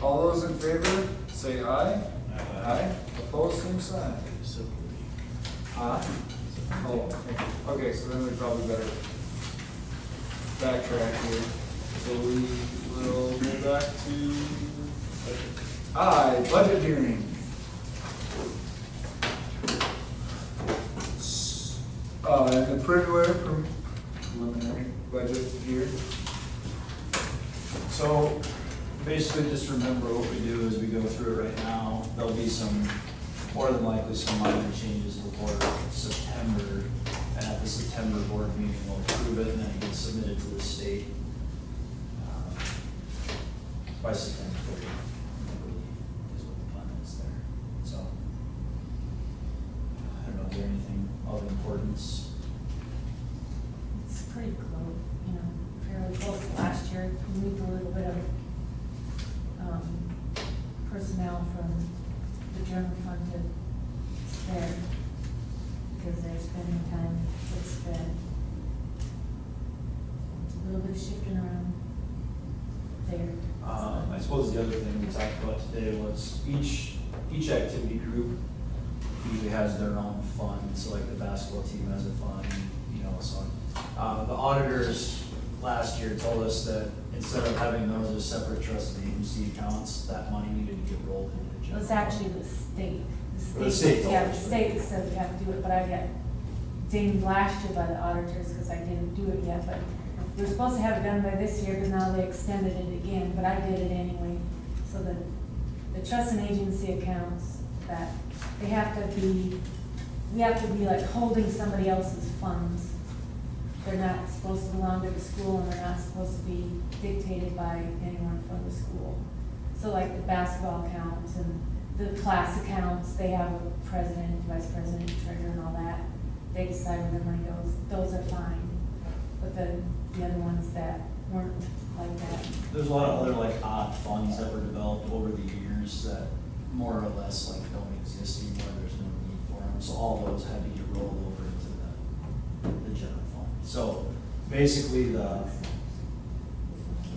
All those in favor, say aye. Aye. Opposed, same sign. Aye. Oh, okay, so then we probably better backtrack here. So we will go back to, aye, budget hearing. And the preliminary budget here. So basically, just remember what we do as we go through it right now. There'll be more than likely some minor changes before September. And at the September board meeting, we'll approve it and then it gets submitted to the state by September 30th. Is what the plan is there. So, I don't know, is there anything of importance pretty close, you know, fairly close to last year. We moved a little bit of, personnel from the general fund to spare, because they're spending time with sped. A little bit of shifting around there. I suppose the other thing we talked about today was each activity group usually has their own fund, so like the basketball team has a fund, you know, so. The auditors last year told us that instead of having those as separate trust and agency accounts, that money needed to get rolled into the It general. was actually the state. Or the state told Yeah, us. the state said we have to do it, but I got dinged last year by the auditors because I didn't do it yet, but we were supposed to have it done by this year, but now they extended it again, but I did it anyway. So the trust and agency accounts, that they have to be, we have to be like holding somebody else's funds. They're not supposed to belong to the school, and they're not supposed to be dictated by anyone from the school. So like the basketball accounts and the class accounts, they have a president, vice president, treasurer, and all that. They decide where the money goes, those are fine. But the other ones that weren't like that, There's a lot of other like odd funds that were developed over the years that more or less like don't exist anymore, there's no need for them. So all those had to get rolled over into the general fund. So basically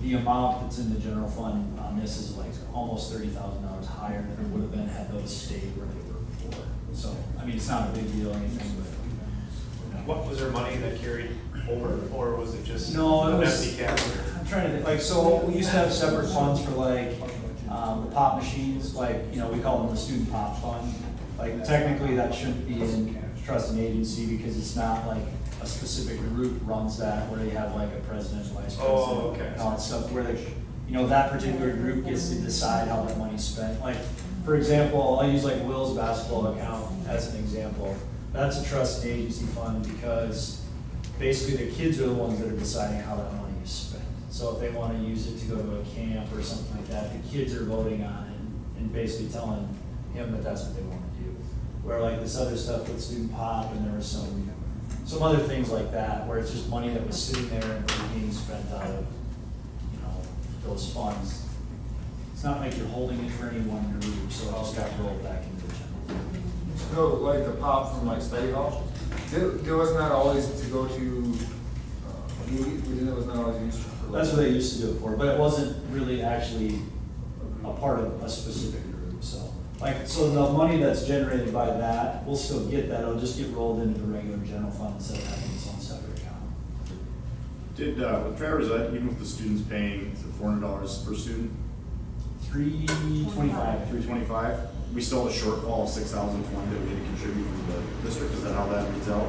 the amount that's in the general fund on this is like almost $30,000 higher than it would have been had those stayed where they were before. So, I mean, it's not a big deal or anything, but. What, was there money that carried over, or was it just No, it an was, empty cabinet? I'm trying to think, like, so we used to have separate funds for like, the pop machines, like, you know, we call them the student pop fund. Like, technically, that shouldn't be in trust and agency because it's not like a specific group runs that, where they have like a president, vice president. Oh, okay. And all that stuff, where they, you know, that particular group gets to decide how that money's spent. Like, for example, I'll use like Will's basketball account as an example. That's a trust and agency fund because basically the kids are the ones that are deciding how that money is spent. So if they want to use it to go to a camp or something like that, the kids are voting on it and basically telling him that that's what they want to do. Where like this other stuff with student pop, and there was some other things like that, where it's just money that was sitting there and was being spent out of, you know, those funds. It's not like you're holding it for any one group, so it just got rolled back into the general fund. So like the pop from like study hall, there was not always to go to, it was not always used for. That's what they used to do it for, but it wasn't really actually a part of a specific group, so. Like, so the money that's generated by that, we'll still get that, it'll just get rolled into the regular general fund instead of having its own separate account. Did, with Traverse Ed, even with the students paying $400 per student, $325. $325, we still have a shortfall of $6,020 that we had to contribute to the district, is that how that reads out?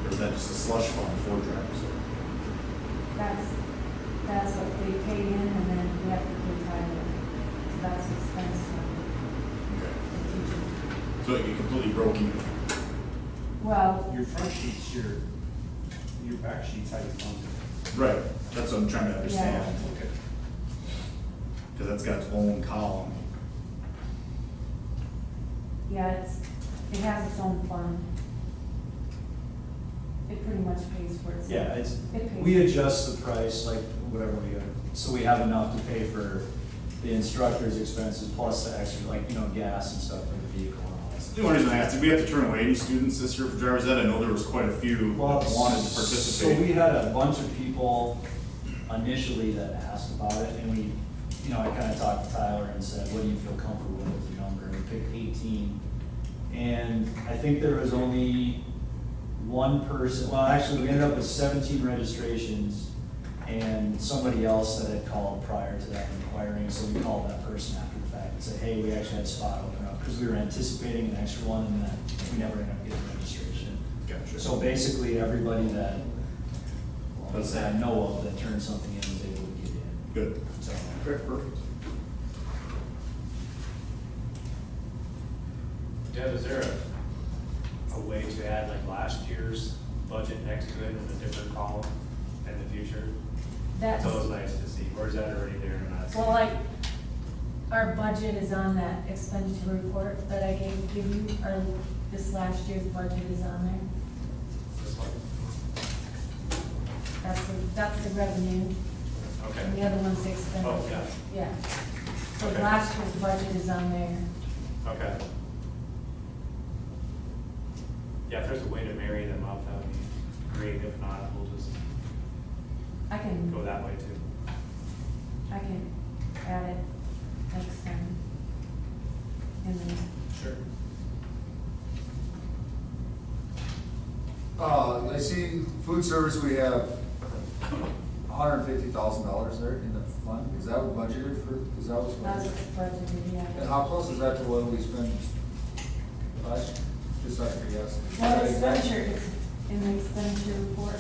Or is that just a slush fund for Traverse Ed? that's what they pay in, and then we have to pay Tyler. So that's expense from Okay. the teacher. So it completely broke even. Well, Your front sheet's your back sheet's how you fund it. Right, that's what I'm trying to understand. Yeah. Okay. Because that's got its own column. yeah, it has its own fund. It pretty much pays for itself. Yeah, It pays. we adjust the price, like, whatever we got, so we have enough to pay for the instructor's expenses, plus the extra, like, you know, gas and stuff for the vehicle and all that stuff. The only reason I asked, did we have to turn away any students this year for driver's ed? I know there was quite a few that Well, wanted to So participate. we had a bunch of people initially that asked about it, and we, you know, I kind of talked to Tyler and said, what do you feel comfortable with as a number? And we picked 18. And I think there was only one person, well, actually, we ended up with 17 registrations and somebody else that had called prior to that inquiring, so we called that person after the fact and said, hey, we actually had a spot open up, because we were anticipating an extra one, and then we never ended up getting registration. Gotcha. So basically, everybody that I know of that turned something in was able to get in. Good. So, Okay, perfect. Deb, is there a way to add like last year's budget next to it in a different column in the future? That's, It's always nice to see, or is that already there and not? well, like, our budget is on that expenditure report that I give you, this last year's budget is on there. This one? That's the revenue, and the Okay, other one's the expenditure. Oh, yeah. Yeah. So Okay. last year's budget is on there. okay. Yeah, if there's a way to marry them up, that would be great. If not, we'll just I can, go that way too. I can add it next time. And then, Sure. I see food service, we have $150,000 there in the fund. Is that budgeted for, is that what's that's budgeted? what's budgeted, yeah. And how close is that to what we spent last year? Just out of curiosity. Well, expenditure is in the expenditure report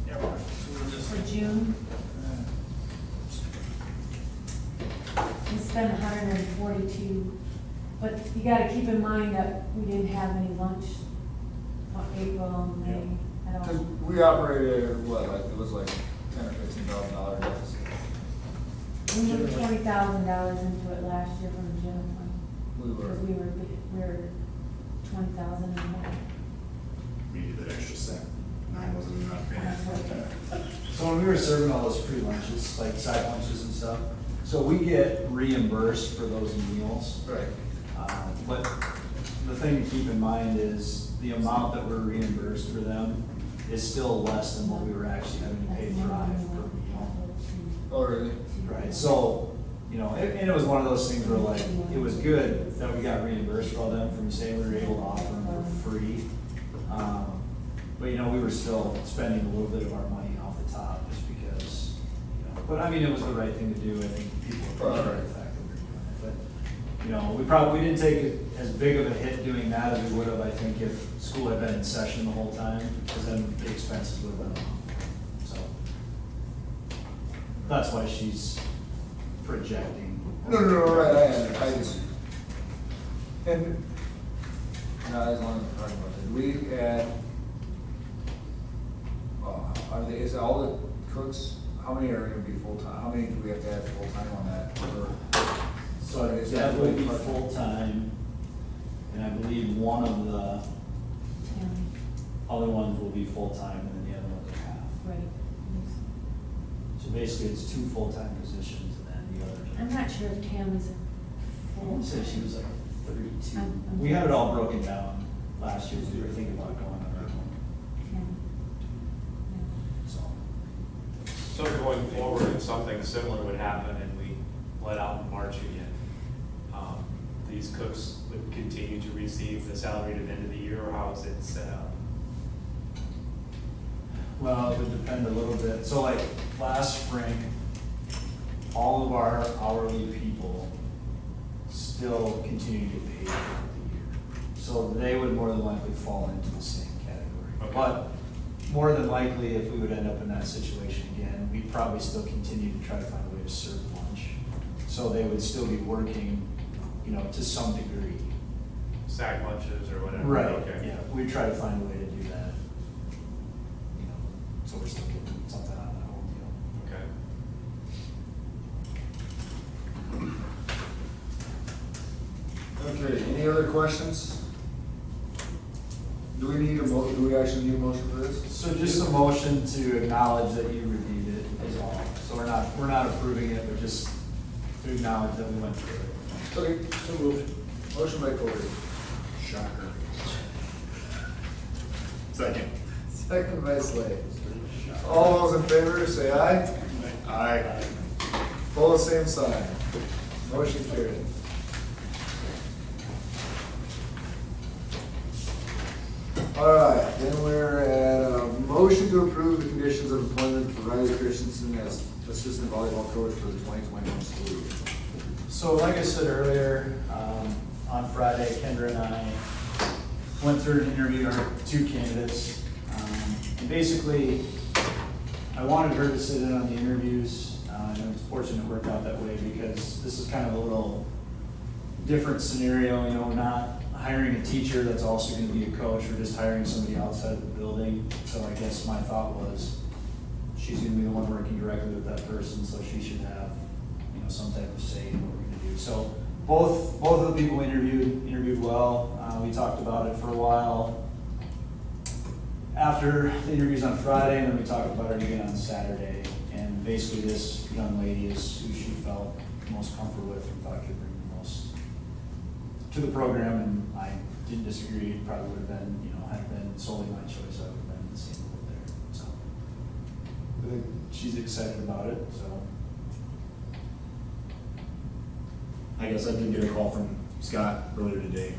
Yeah, so we're just. for June. We spent 142, but you gotta keep in mind that we didn't have any lunch on April and May at Cause all. we operated, what, like, it was like $10,000 or $15,000 deficit. We moved $20,000 into it last year from the general fund. We were. Because we were 20,000 and more. We needed that extra cent. 9 wasn't enough. That's what- So when we were serving all those free lunches, like side lunches and stuff, so we get reimbursed for those meals. Right. But the thing to keep in mind is the amount that we're reimbursed for them is still less than what we were actually having to pay Thrive per meal. Oh, really? Right, so, you know, and it was one of those things where like, it was good that we got reimbursed for all them from saying we were able to offer them for free. But, you know, we were still spending a little bit of our money off the top just because, you know, but I mean, it was the right thing to do. I think people appreciate the fact that we were doing it. But, you know, we didn't take it as big of a hit doing that as we would have, I think, if school had been in session the whole time, because then the expenses would have been off. So that's why she's projecting. No, right, I just, and, no, as long as we're talking about it, we had, is all the cooks, how many are gonna be full-time, how many do we have to have full-time on that? So that would be full-time, and I believe one of the other ones will be full-time, and then the other ones are half. Right. So basically, it's 2 full-time positions, and then the others. I'm not sure if Tammy's I full. want to say she was like 32. I'm- We had it all broken down last year, as we were thinking about going on our own, so. So going forward, if something similar would happen and we let out in March again, these cooks would continue to receive the salary to the end of the year, or how is it set up? Well, it would depend a little bit. So like last spring, all of our hourly people still continue to get paid throughout the year. So they would more than likely fall into the same category. Okay. But more than likely, if we would end up in that situation again, we'd probably still continue to try to find a way to serve lunch. So they would still be working, you know, to some degree. Sack lunches or whatever? Right, Okay. yeah, we try to find a way to do that. You know, so we're still getting something out of that whole deal. Okay. Okay, any other questions? Do we actually need a motion for this? So just a motion to acknowledge that you reviewed it is all. So we're not approving it, but just to acknowledge that we went through it. Okay, so moved. Motion by Cody. Shocker. Second. Second by Slade. All those in favor, say aye. Aye. Opposed, same sign. Motion carried. All right, then we're at a motion to approve the conditions of employment for Riley Christensen as assistant volleyball coach for the 2021 school year. So like I said earlier, on Friday, Kendra and I went through and interviewed our 2 candidates. And basically, I wanted her to sit in on the interviews, and it's fortunate it worked out that way because this is kind of a little different scenario, you know, we're not hiring a teacher that's also gonna be a coach, we're just hiring somebody outside of the building. So I guess my thought was, she's gonna be the one working directly with that person, so she should have, you know, some type of say in what we're gonna do. So both of the people interviewed well. We talked about it for a while. after the interviews on Friday, and then we talked about it again on Saturday. And basically, this young lady is who she felt most comfortable with and thought could bring the most to the program. And I didn't disagree. It probably would have been, had it been solely my choice, I would have been the same over there. So I think she's excited about it. So I guess I did get a call from Scott earlier today.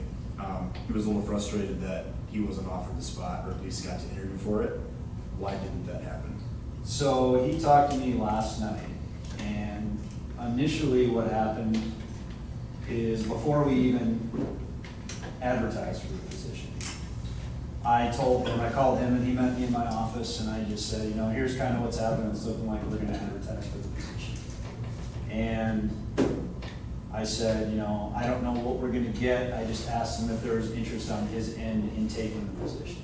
He was a little frustrated that he wasn't offered the spot, or at least got to interview for it. Why didn't that happen? So he talked to me last night, and initially what happened is before we even advertised for the position, I called him and he met me in my office, and I just said, here's kind of what's happening. It's looking like we're gonna advertise for the position. And I said, I don't know what we're gonna get. I just asked him if there was interest on his end in taking the position.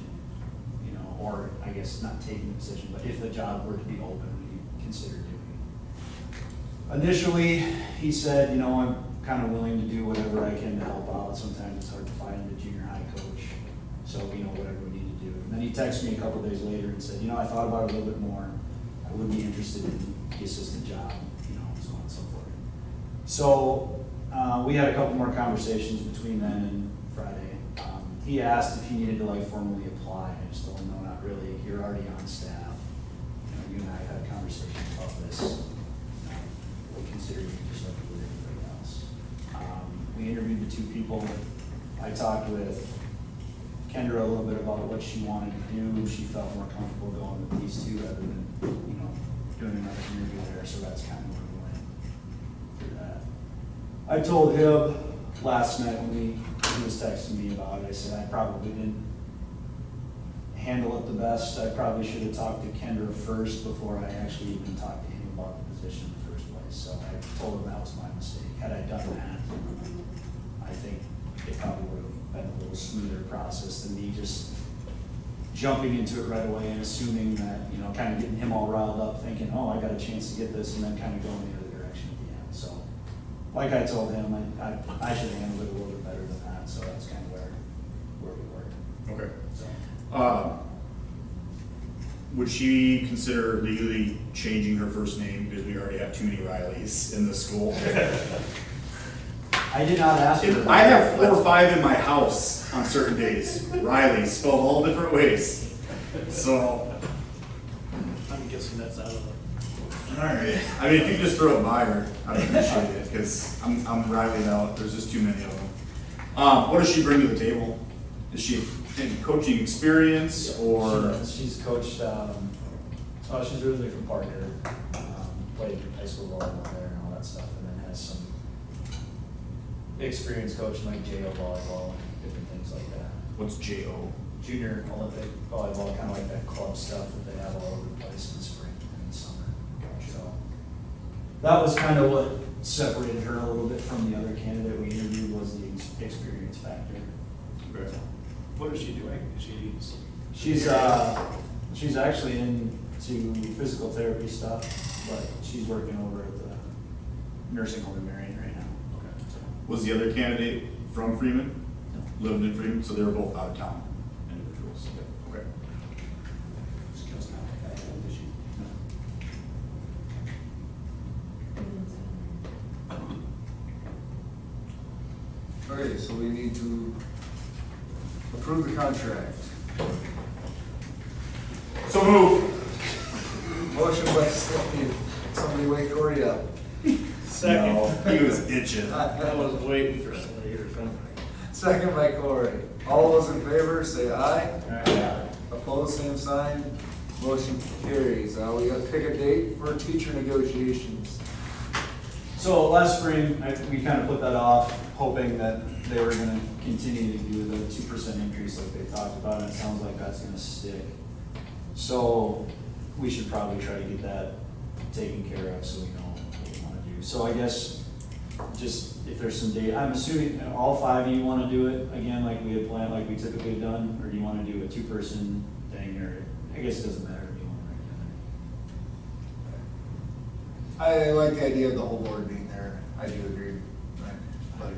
Or I guess not taking the position, but if the job were to be open, would you consider doing it? Initially, he said, I'm kind of willing to do whatever I can to help out. Sometimes it's hard to find a junior high coach, so whatever we need to do. And then he texted me a couple days later and said, I thought about it a little bit more. I would be interested in the assistant job, so on and so forth. So we had a couple more conversations between then and Friday. He asked if he needed to formally apply. I just told him, no, not really. You're already on staff. You and I had a conversation about this. We'll consider you just like we would everybody else. We interviewed the two people. I talked with Kendra a little bit about what she wanted to do. She felt more comfortable going with these two rather than, doing another interview there. So that's kind of where we went through that. I told him last night when he was texting me about it, I said I probably didn't handle it the best. I probably should have talked to Kendra first before I actually even talked to him about the position in the first place. So I told him that was my mistake. Had I done that, I think it probably would have been a little smoother process than me just jumping into it right away and assuming that, kind of getting him all riled up thinking, oh, I got a chance to get this, and then kind of going the other direction at the end. So like I told him, I should have handled it a little bit better than that. So that's kind of where we were. Okay. So. Would she consider legally changing her first name because we already have too many Rileys in the school? I did not ask her. I have 4 or 5 in my house on certain days. Riley, spelled all different ways. So, I'm guessing that's out of the. all right. I mean, if you could just throw it by her, I'd appreciate it because I'm Riley'd out. There's just too many of them. What does she bring to the table? Is she in coaching experience or? She's coached, she's originally from Parker, played high school volleyball there and all that stuff, and then has some experience coaching like JO volleyball, different things like that. What's JO? Junior Olympic volleyball, kind of like that club stuff that they have all over the place in the spring and the summer. So that was kind of what separated her a little bit from the other candidate we interviewed, was the experience factor. Okay. What is she doing? She's actually into physical therapy stuff, but she's working over at the nursing home in Marion right now. Okay. Was the other candidate from Freeman? No. Lived in Freeman, so they were both out of town individuals. Okay. Okay, so we need to approve the contract. So move. Motion by Stephanie. Somebody wake Corey up. Second. No, he was itching. I was waiting for somebody or something. Second by Corey. All those in favor, say aye. Aye. Opposed, same sign. Motion carries. We gotta pick a date for teacher negotiations. So last spring, we kind of put that off, hoping that they were gonna continue to do the 2% increase like they talked about, and it sounds like that's gonna stick. So we should probably try to get that taken care of so we know what we wanna do. So I guess, just if there's some date, I'm assuming all 5 of you wanna do it again like we had planned, like we typically have done, or do you wanna do a 2-person thing, or, I guess it doesn't matter if you want to regular. I like the idea of the whole board being there. I do agree. But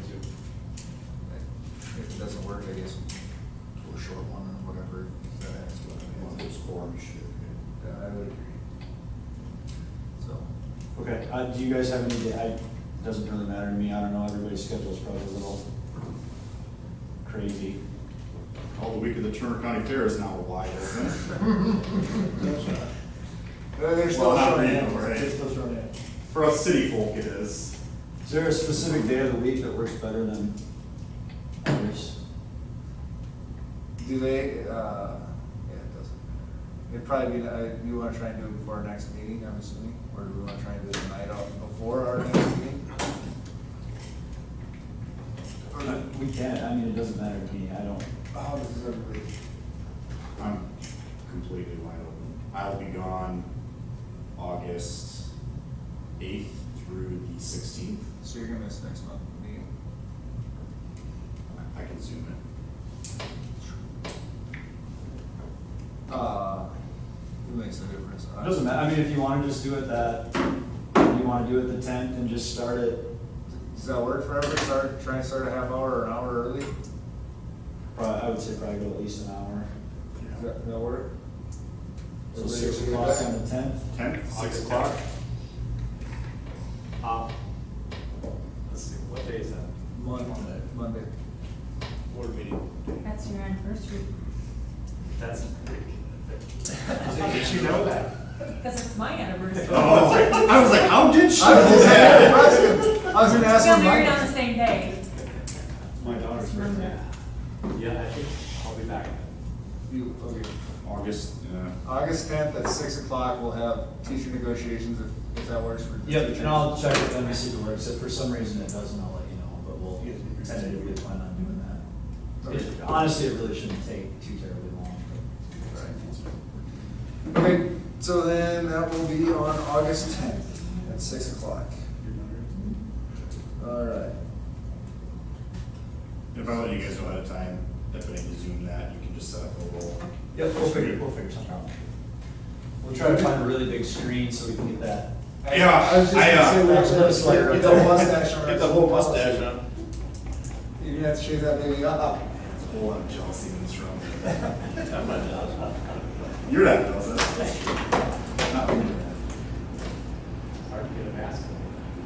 if it doesn't work, I guess we'll short one or whatever. That's what I mean. This quorum should. Yeah, I would agree. So, Okay, do you guys have any, it doesn't really matter to me, I don't know, everybody's schedule's probably a little crazy. Oh, the week of the Turner County Fair is now wide open. they're still Well, not for showing you, it. right? They're still showing it. For us city folk, it is. Is there a specific day of the week that works better than others? Do they, yeah, it doesn't. It'd probably be, you wanna try and do it before our next meeting, I'm assuming, or do we wanna try and do it the night out before our next meeting? We can, I mean, it doesn't matter to me, I don't, How does everybody? I'm completely wide open. I'll be gone August 8th through the 16th. So you're gonna miss next month meeting? I can zoom it. It makes a difference. it doesn't matter, I mean, if you wanna just do it you wanna do it the 10th and just start it, Does that work for everybody? Try and start a half hour or an hour early? I would say probably go at least an hour. Does that work? So Everybody 6 okay with o'clock that? on the 10th? 10th, 6 August o'clock. 10th. Let's see, what day is that? Monday. Board meeting. That's your anniversary, That's. Did you know that? because it's my anniversary. Oh, I was like, how did she? I was gonna ask We got her married on Monday. the same day. My daughter's birthday. Yeah, I think I'll be back. You, okay. August, August 10th at 6 o'clock, we'll have teacher negotiations if that works for the Yep, teachers. and I'll check with them and see if it works, if for some reason it doesn't, I'll let you know, but we'll tentatively plan on doing that. Honestly, it really shouldn't take too terribly long. Okay, so then that will be on August 10th at 6 o'clock. All right. if I let you guys know ahead of time, if I need to zoom that, you can just set up a little. Yep, we'll figure something out. We'll try to find a really big screen so we can get that. Yeah, I was just gonna say, we actually have to Slayer. get the whole mustache on. Get the whole mustache on. You're gonna have to shave that baby up. There's a whole lot of jealousy in this room. You're not jealous, that's true. Not me. Hard to get a mask.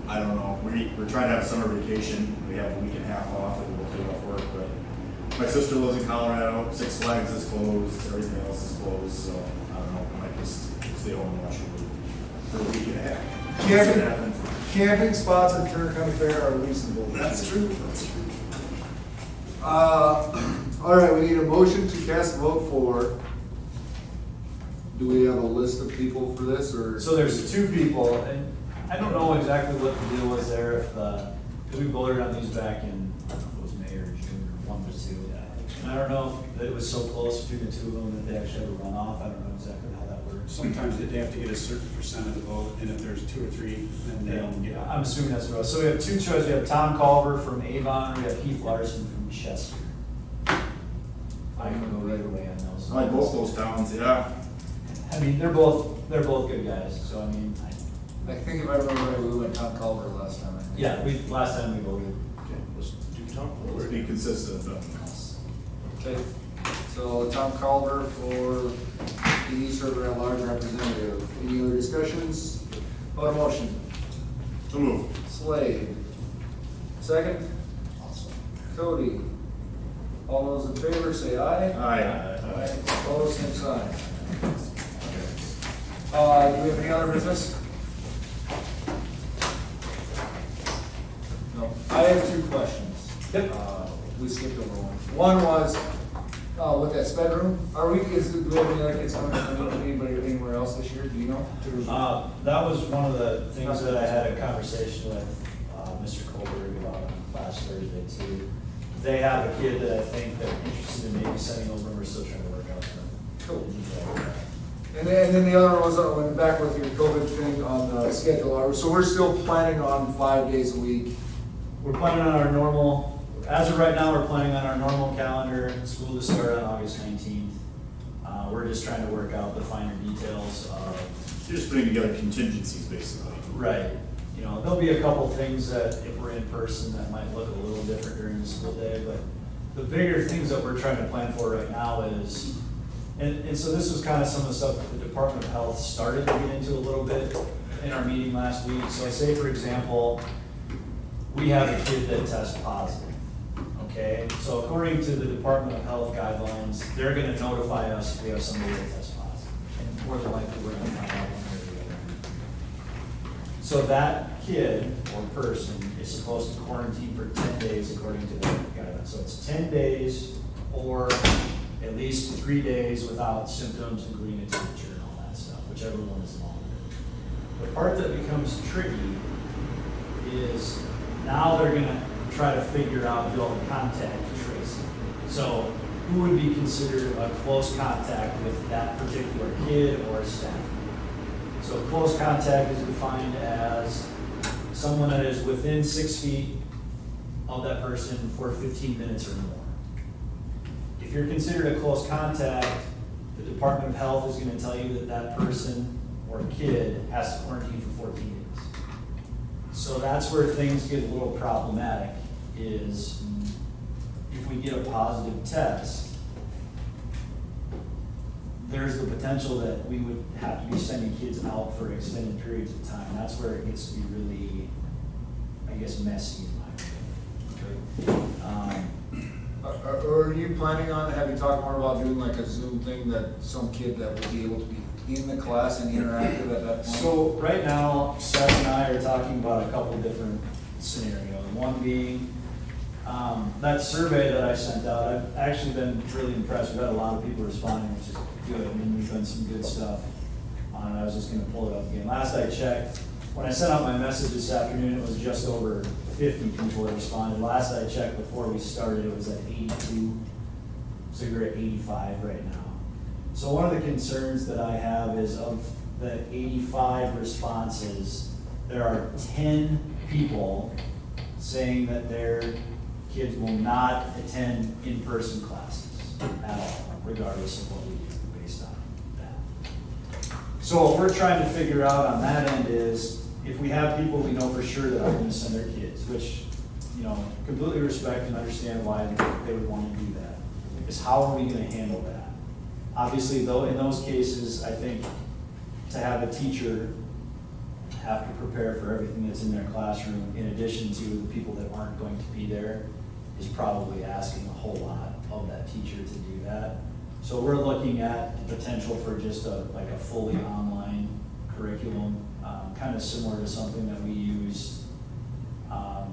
I don't know, we're trying to have a summer vacation, we have a week and a half off, and we'll take off work, but my sister lives in Colorado, Six Flags is closed, everything else is closed, so I don't know, I might just stay home and watch it for a week and a half. See what happens. Camping spots at Turner County Fair are reasonable. That's true, that's true. All right, we need a motion to cast a vote for. Do we have a list of people for this, or? So there's two people, and I don't know exactly what the deal was there, if, because we voted on these back in, I don't know if it was May or June, or 1 or 2. And I don't know if it was so close between the two of them that they actually had a runoff, I don't know exactly how that works. Sometimes they have to get a certain percent of the vote, and if there's 2 or 3, then they don't get. I'm assuming that's what it was. So we have two choices, we have Tom Culver from Avon, we have Keith Larson from Chester. I can go either way on those. I like both those towns, yeah. I mean, they're both good guys, so I mean, I think if I remember right, we went Tom Culver last time, I think. yeah, last time we voted. Okay, let's do Tom. Let's be consistent, if nothing else. Okay, so Tom Culver for the server at large representative. Any other discussions? On a motion? So move. Slade. Second? Cody. All those in favor say aye. Aye. Opposed, same sign. Do we have any other business? No. I have two questions. Yep. We skipped over one. One was, with that sped room, do we have any other kids coming from anybody anywhere else this year, do you know? That was one of the things that I had a conversation with Mr. Colberg about on last Thursday too. They have a kid that I think they're interested in maybe sending over, and we're still trying to work out the Cool. details of that. And then the other one was, went back with your COVID thing on the schedule, so we're still planning on 5 days a week. We're planning on our normal, as of right now, we're planning on our normal calendar, school to start on August 19th. We're just trying to work out the finer details of. You're just putting together contingencies, basically. Right. You know, there'll be a couple things that if we're in person that might look a little different during the school day, but the bigger things that we're trying to plan for right now is And so this was kind of some of the stuff that the Department of Health started to get into a little bit in our meeting last week. So say, for example, we have a kid that tests positive, okay? So according to the Department of Health guidelines, they're gonna notify us if we have somebody that tests positive. And more than likely, we're gonna find out one way or the other. So that kid or person is supposed to quarantine for 10 days according to the guidelines. So it's 10 days or at least 3 days without symptoms, including a temperature and all that stuff, whichever one is longer. The part that becomes tricky is now they're gonna try to figure out, do all the contact tracing. So who would be considered a close contact with that particular kid or staff? So close contact is defined as someone that is within 6 feet of that person for 15 minutes or more. If you're considered a close contact, the Department of Health is gonna tell you that that person or kid has to quarantine for 14 days. So that's where things get a little problematic, is if we get a positive test, there's the potential that we would have to be sending kids out for extended periods of time. That's where it gets to be really, I guess, messy in my opinion. Are you planning on, have you talked more about doing like a Zoom thing that some kid that would be able to be in the class and interactive at that point? So right now, Seth and I are talking about a couple different scenarios. One being, that survey that I sent out, I've actually been really impressed. We've had a lot of people responding, which is good. I mean, we've done some good stuff on it. I was just gonna pull it up again. Last I checked, when I sent out my message this afternoon, it was just over 50 people that responded. Last I checked before we started, it was at 82. So we're at 85 right now. So one of the concerns that I have is of the 85 responses, there are 10 people saying that their kids will not attend in-person classes at all, regardless of what we do based on that. So what we're trying to figure out on that end is, if we have people we know for sure that are gonna send their kids, which, you know, completely respect and understand why they would wanna do that, is how are we gonna handle that? Obviously, though, in those cases, I think to have a teacher have to prepare for everything that's in their classroom, in addition to the people that aren't going to be there, is probably asking a whole lot of that teacher to do that. So we're looking at the potential for just like a fully online curriculum, kind of similar to something that we used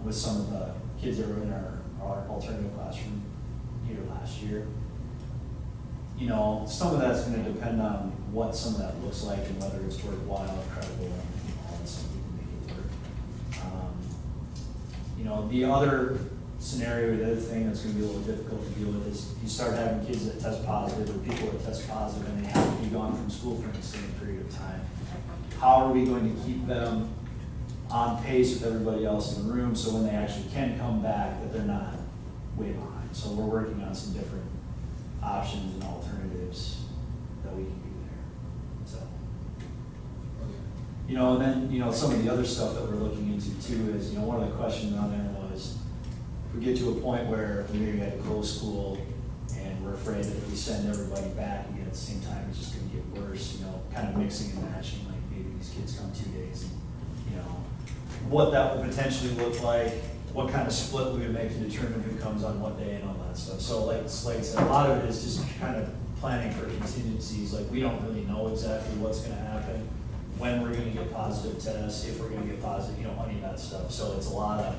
with some of the kids that were in our alternative classroom here last year. You know, some of that's gonna depend on what some of that looks like and whether it's worthwhile, credible, and all that stuff, we can make it work. You know, the other scenario, the other thing that's gonna be a little difficult to deal with is you start having kids that test positive or people that test positive and they have to be gone from school for an extended period of time. How are we going to keep them on pace with everybody else in the room so when they actually can come back that they're not way behind? So we're working on some different options and alternatives that we can do there, so. You know, and then, you know, some of the other stuff that we're looking into too is, you know, one of the questions on there was, if we get to a point where we maybe had to close school and we're afraid that if we send everybody back again at the same time, it's just gonna get worse, you know, kind of mixing and matching, like maybe these kids come 2 days and, you know, what that would potentially look like, what kind of split we would make to determine who comes on what day and all that stuff. So like I said, a lot of it is just kind of planning for contingencies. Like we don't really know exactly what's gonna happen, when we're gonna get positive tests, if we're gonna get positive, you know, any of that stuff. So it's a lot of.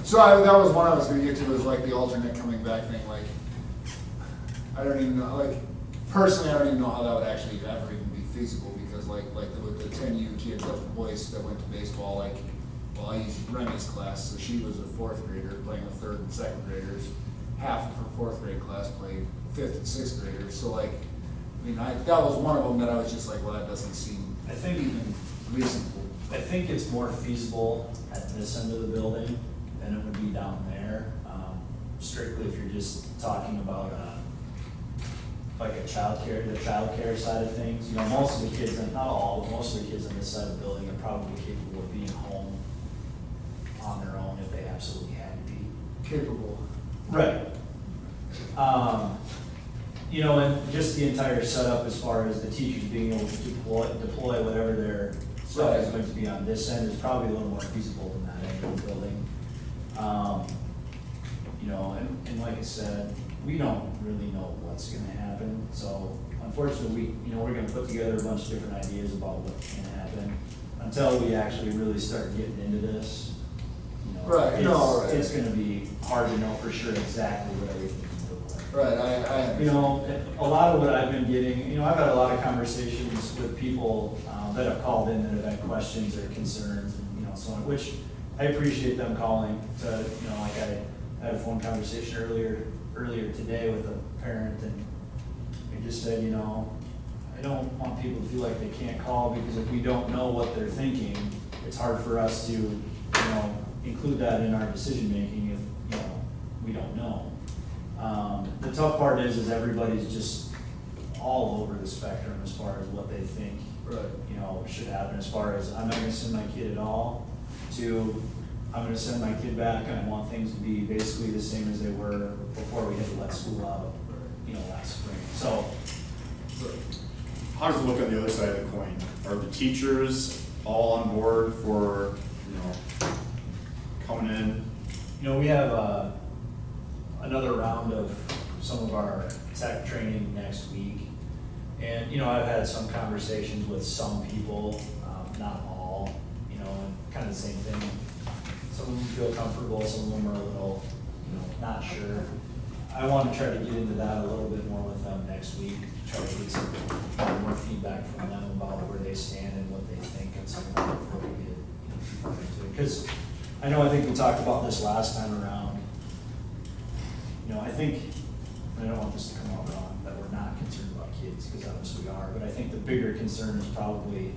So that was one I was gonna get to, was like the alternate coming back thing, like, I don't even know, like, personally, I don't even know how that would actually ever even be feasible, because like with the 10U kids, the boys that went to baseball, like, well, I used Remy's class, so she was a 4th grader playing with 3rd and 2nd graders. Half of her 4th grade class played 5th and 6th graders, so like, I mean, that was one of them that I was just like, well, that doesn't seem I think even reasonable. I think it's more feasible at this end of the building than it would be down there. Strictly if you're just talking about, like the childcare side of things. You know, most of the kids, and not all, but most of the kids on this side of the building are probably capable of being home on their own if they absolutely had to be. Capable. Right. You know, and just the entire setup as far as the teachers being able to deploy whatever their stuff is going to be on this end is probably a little more feasible than that end of the building. You know, and like I said, we don't really know what's gonna happen, so unfortunately, we're gonna put together a bunch of different ideas about what can happen until we actually really start getting into this. You know, Right, no, right. It's gonna be hard to know for sure exactly what everything can look like. Right, I You know, a lot of what I've been getting, I've had a lot of conversations with people that have called in that have had questions or concerns and, so on, which I appreciate them calling to, like I had a phone conversation earlier today with a parent, and they just said, I don't want people to feel like they can't call, because if we don't know what they're thinking, it's hard for us to, include that in our decision making if, we don't know. The tough part is everybody's just all over the spectrum as far as what they think, Right. Should happen, as far as I'm not gonna send my kid at all, to I'm gonna send my kid back and I want things to be basically the same as they were before we had to let school out, last spring. So, How does it look on the other side of the coin? Are the teachers all on board for, coming in? we have another round of some of our tech training next week. And, I've had some conversations with some people, not all, and kind of the same thing. Some of them feel comfortable, some of them are a little, not sure. I want to try to get into that a little bit more with them next week, try to get some more feedback from them about where they stand and what they think and some of that before we get, too far into it. Because I think we talked about this last time around. I think, and I don't want this to come out wrong, that we're not concerned about kids, because obviously we are, but I think the bigger concern is probably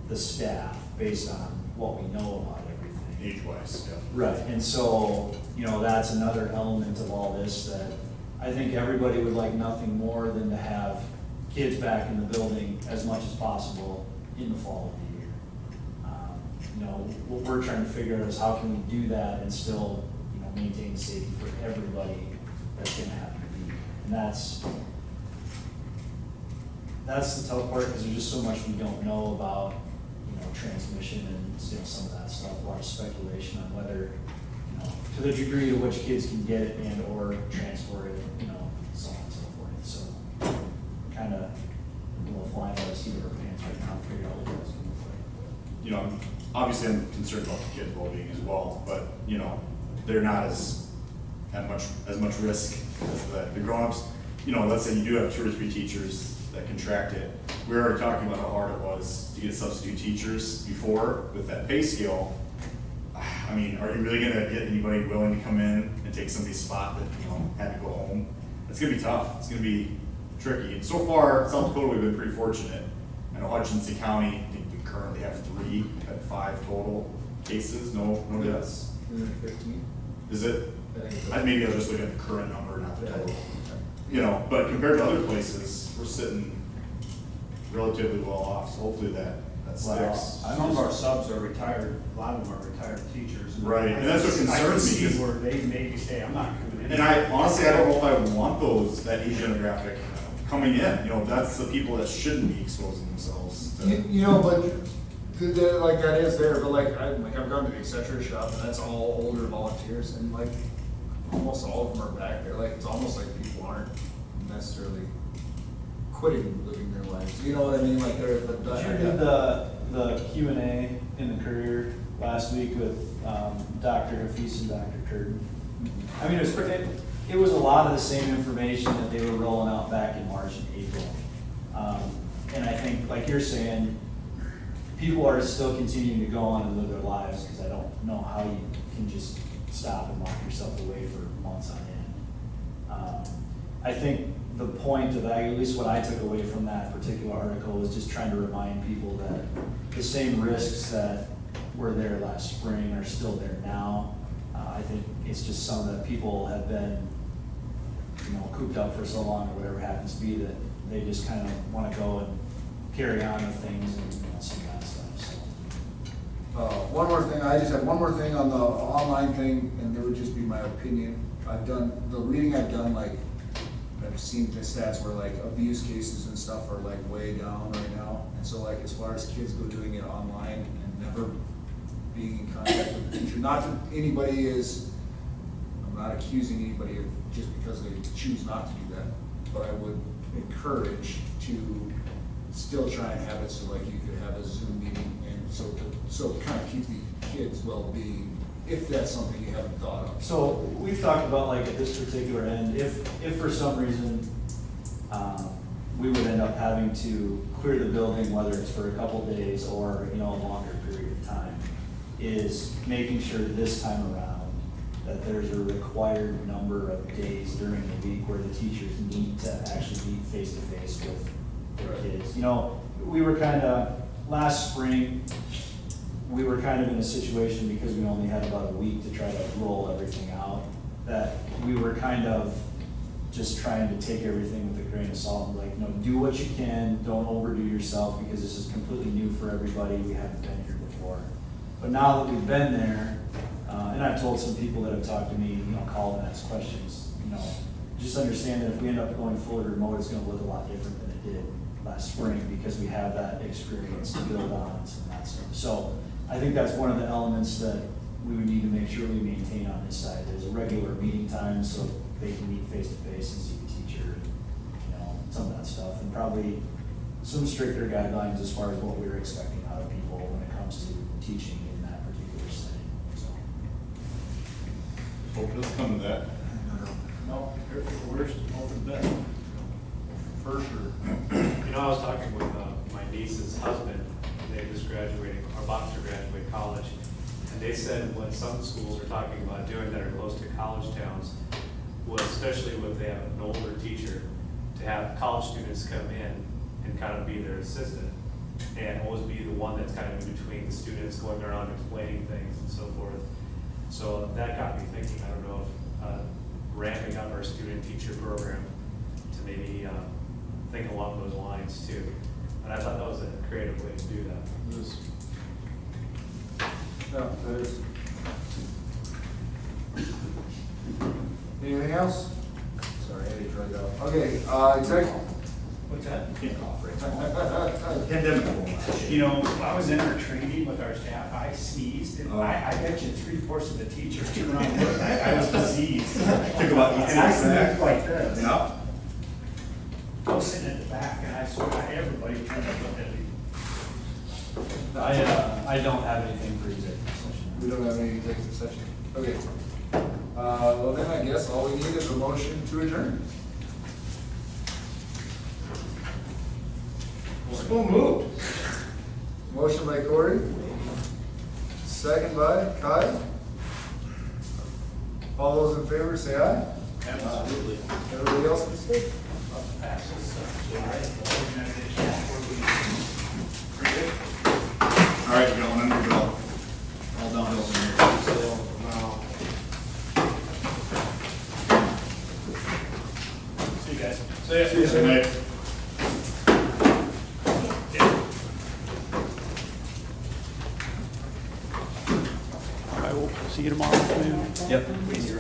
the staff, based on what we know about everything. Age-wise, yeah. Right, and so, that's another element of all this, that I think everybody would like nothing more than to have kids back in the building as much as possible in the fall of the year. What we're trying to figure out is how can we do that and still, maintain safety for everybody that's gonna happen to be. And that's the tough part, because there's just so much we don't know about, transmission and, some of that stuff, a lot of speculation on whether, to the degree to which kids can get it and or transfer it, so on and so forth. So, kind of a little flying by the seat of our pants right now, to figure out what that's gonna look like. Obviously I'm concerned about the kids' well-being as well, but, they're not as much risk as the grown-ups. Let's say you do have 2 or 3 teachers that contract it. We were already talking about how hard it was to get substitute teachers before with that pay scale. I mean, are you really gonna get anybody willing to come in and take somebody's spot that, had to go home? It's gonna be tough, it's gonna be tricky. And so far, South Dakota, we've been pretty fortunate. I know Hutchinson County, I think we currently have 3, we've had 5 total cases, no deaths. 15. Is it? I think so. Maybe I was just looking at the current number, not the total. But compared to other places, we're sitting relatively well off, so hopefully that sticks. Some of our subs are retired, a lot of them are retired teachers. Right, and that's what concerns me, I can see 'cause- where they maybe say, I'm not coming in. And I honestly, I don't know if I would want that age demographic coming in. That's the people that shouldn't be exposing themselves to. But like that is there, but I've gone to the accessory shop, and that's all older volunteers, and almost all of them are back there. It's almost like people aren't necessarily quitting living their lives. You know what I mean? They're. Did you do the Q&A in the Courier last week with Dr. Hafiz and Dr. Curtin? I mean, it was a lot of the same information that they were rolling out back in March and April. And I think, like you're saying, people are still continuing to go on and live their lives, because I don't know how you can just stop and lock yourself away for months on end. I think the point of that, at least what I took away from that particular article, was just trying to remind people that the same risks that were there last spring are still there now. I think it's just some that people have been, cooped up for so long, or whatever it happens to be, that they just kind of want to go and carry on with things and some of that stuff. So. One more thing, I just have one more thing on the online thing, and it would just be my opinion. The reading I've done, I've seen the stats where like abuse cases and stuff are like way down right now. And so like as far as kids go doing it online and never being in contact with the teacher, not that anybody is, I'm not accusing anybody of just because they choose not to do that, but I would encourage to still try and have it so like you could have a Zoom meeting and so kind of keep the kids' well-being, if that's something you haven't thought of. So we've talked about like at this particular end, if for some reason, we would end up having to clear the building, whether it's for a couple days or, you know, a longer period of time, is making sure this time around that there's a required number of days during the week where the teachers need to actually meet face-to-face with their kids. You know, we were kind of, last spring, we were kind of in a situation because we only had about a week to try to roll everything out, that we were kind of just trying to take everything with a grain of salt and like, you know, do what you can, don't overdo yourself because this is completely new for everybody, we haven't been here before. But now that we've been there, and I've told some people that have talked to me, you know, called and asked questions, you know, just understand that if we end up going fully remote, it's gonna look a lot different than it did last spring because we have that experience to build on and that stuff. So I think that's one of the elements that we would need to make sure we maintain on this side. There's a regular meeting time so they can meet face to face and see the teacher, you know, some of that stuff. And probably some stricter guidelines as far as what we're expecting out of people when it comes to teaching in that particular setting, so. Hope it doesn't come to that. No, prepare for the worst, hope for the best. For sure. You know, I was talking with my niece's husband, they just graduated, or about to graduate college, and they said what some schools are talking about doing that are close to college towns was, especially if they have an older teacher, to have college students come in and kind of be their assistant, and always be the one that's kind of in between the students, going around explaining things and so forth. So that got me thinking, I don't know if ramping up our student-teacher program to maybe think along those lines too. And I thought that was a creative way to do that. No, that is. Anything else? Sorry, I had to drag it out. Okay, executive. What's that? Pandemic. You know, I was in our training with our staff, I sneezed, and I bet you 3/4 of the teachers turned around and looked, I was diseased. Took about And I sneezed like this. Yeah. I was sitting at the back, and I swear, everybody turned and looked at me. I don't have anything for executive session. We don't have any executive session. Okay. Well then I guess all we need is a motion to adjourn. So moved. Motion by Corey. Second by Kai. All those in favor say aye. Absolutely. Everybody else can say? Pass this up. Organization. Pretty good. All right, gentlemen, we're all downhill from here. See you guys. See you. Good night. I will see you tomorrow afternoon. Yep. You're on.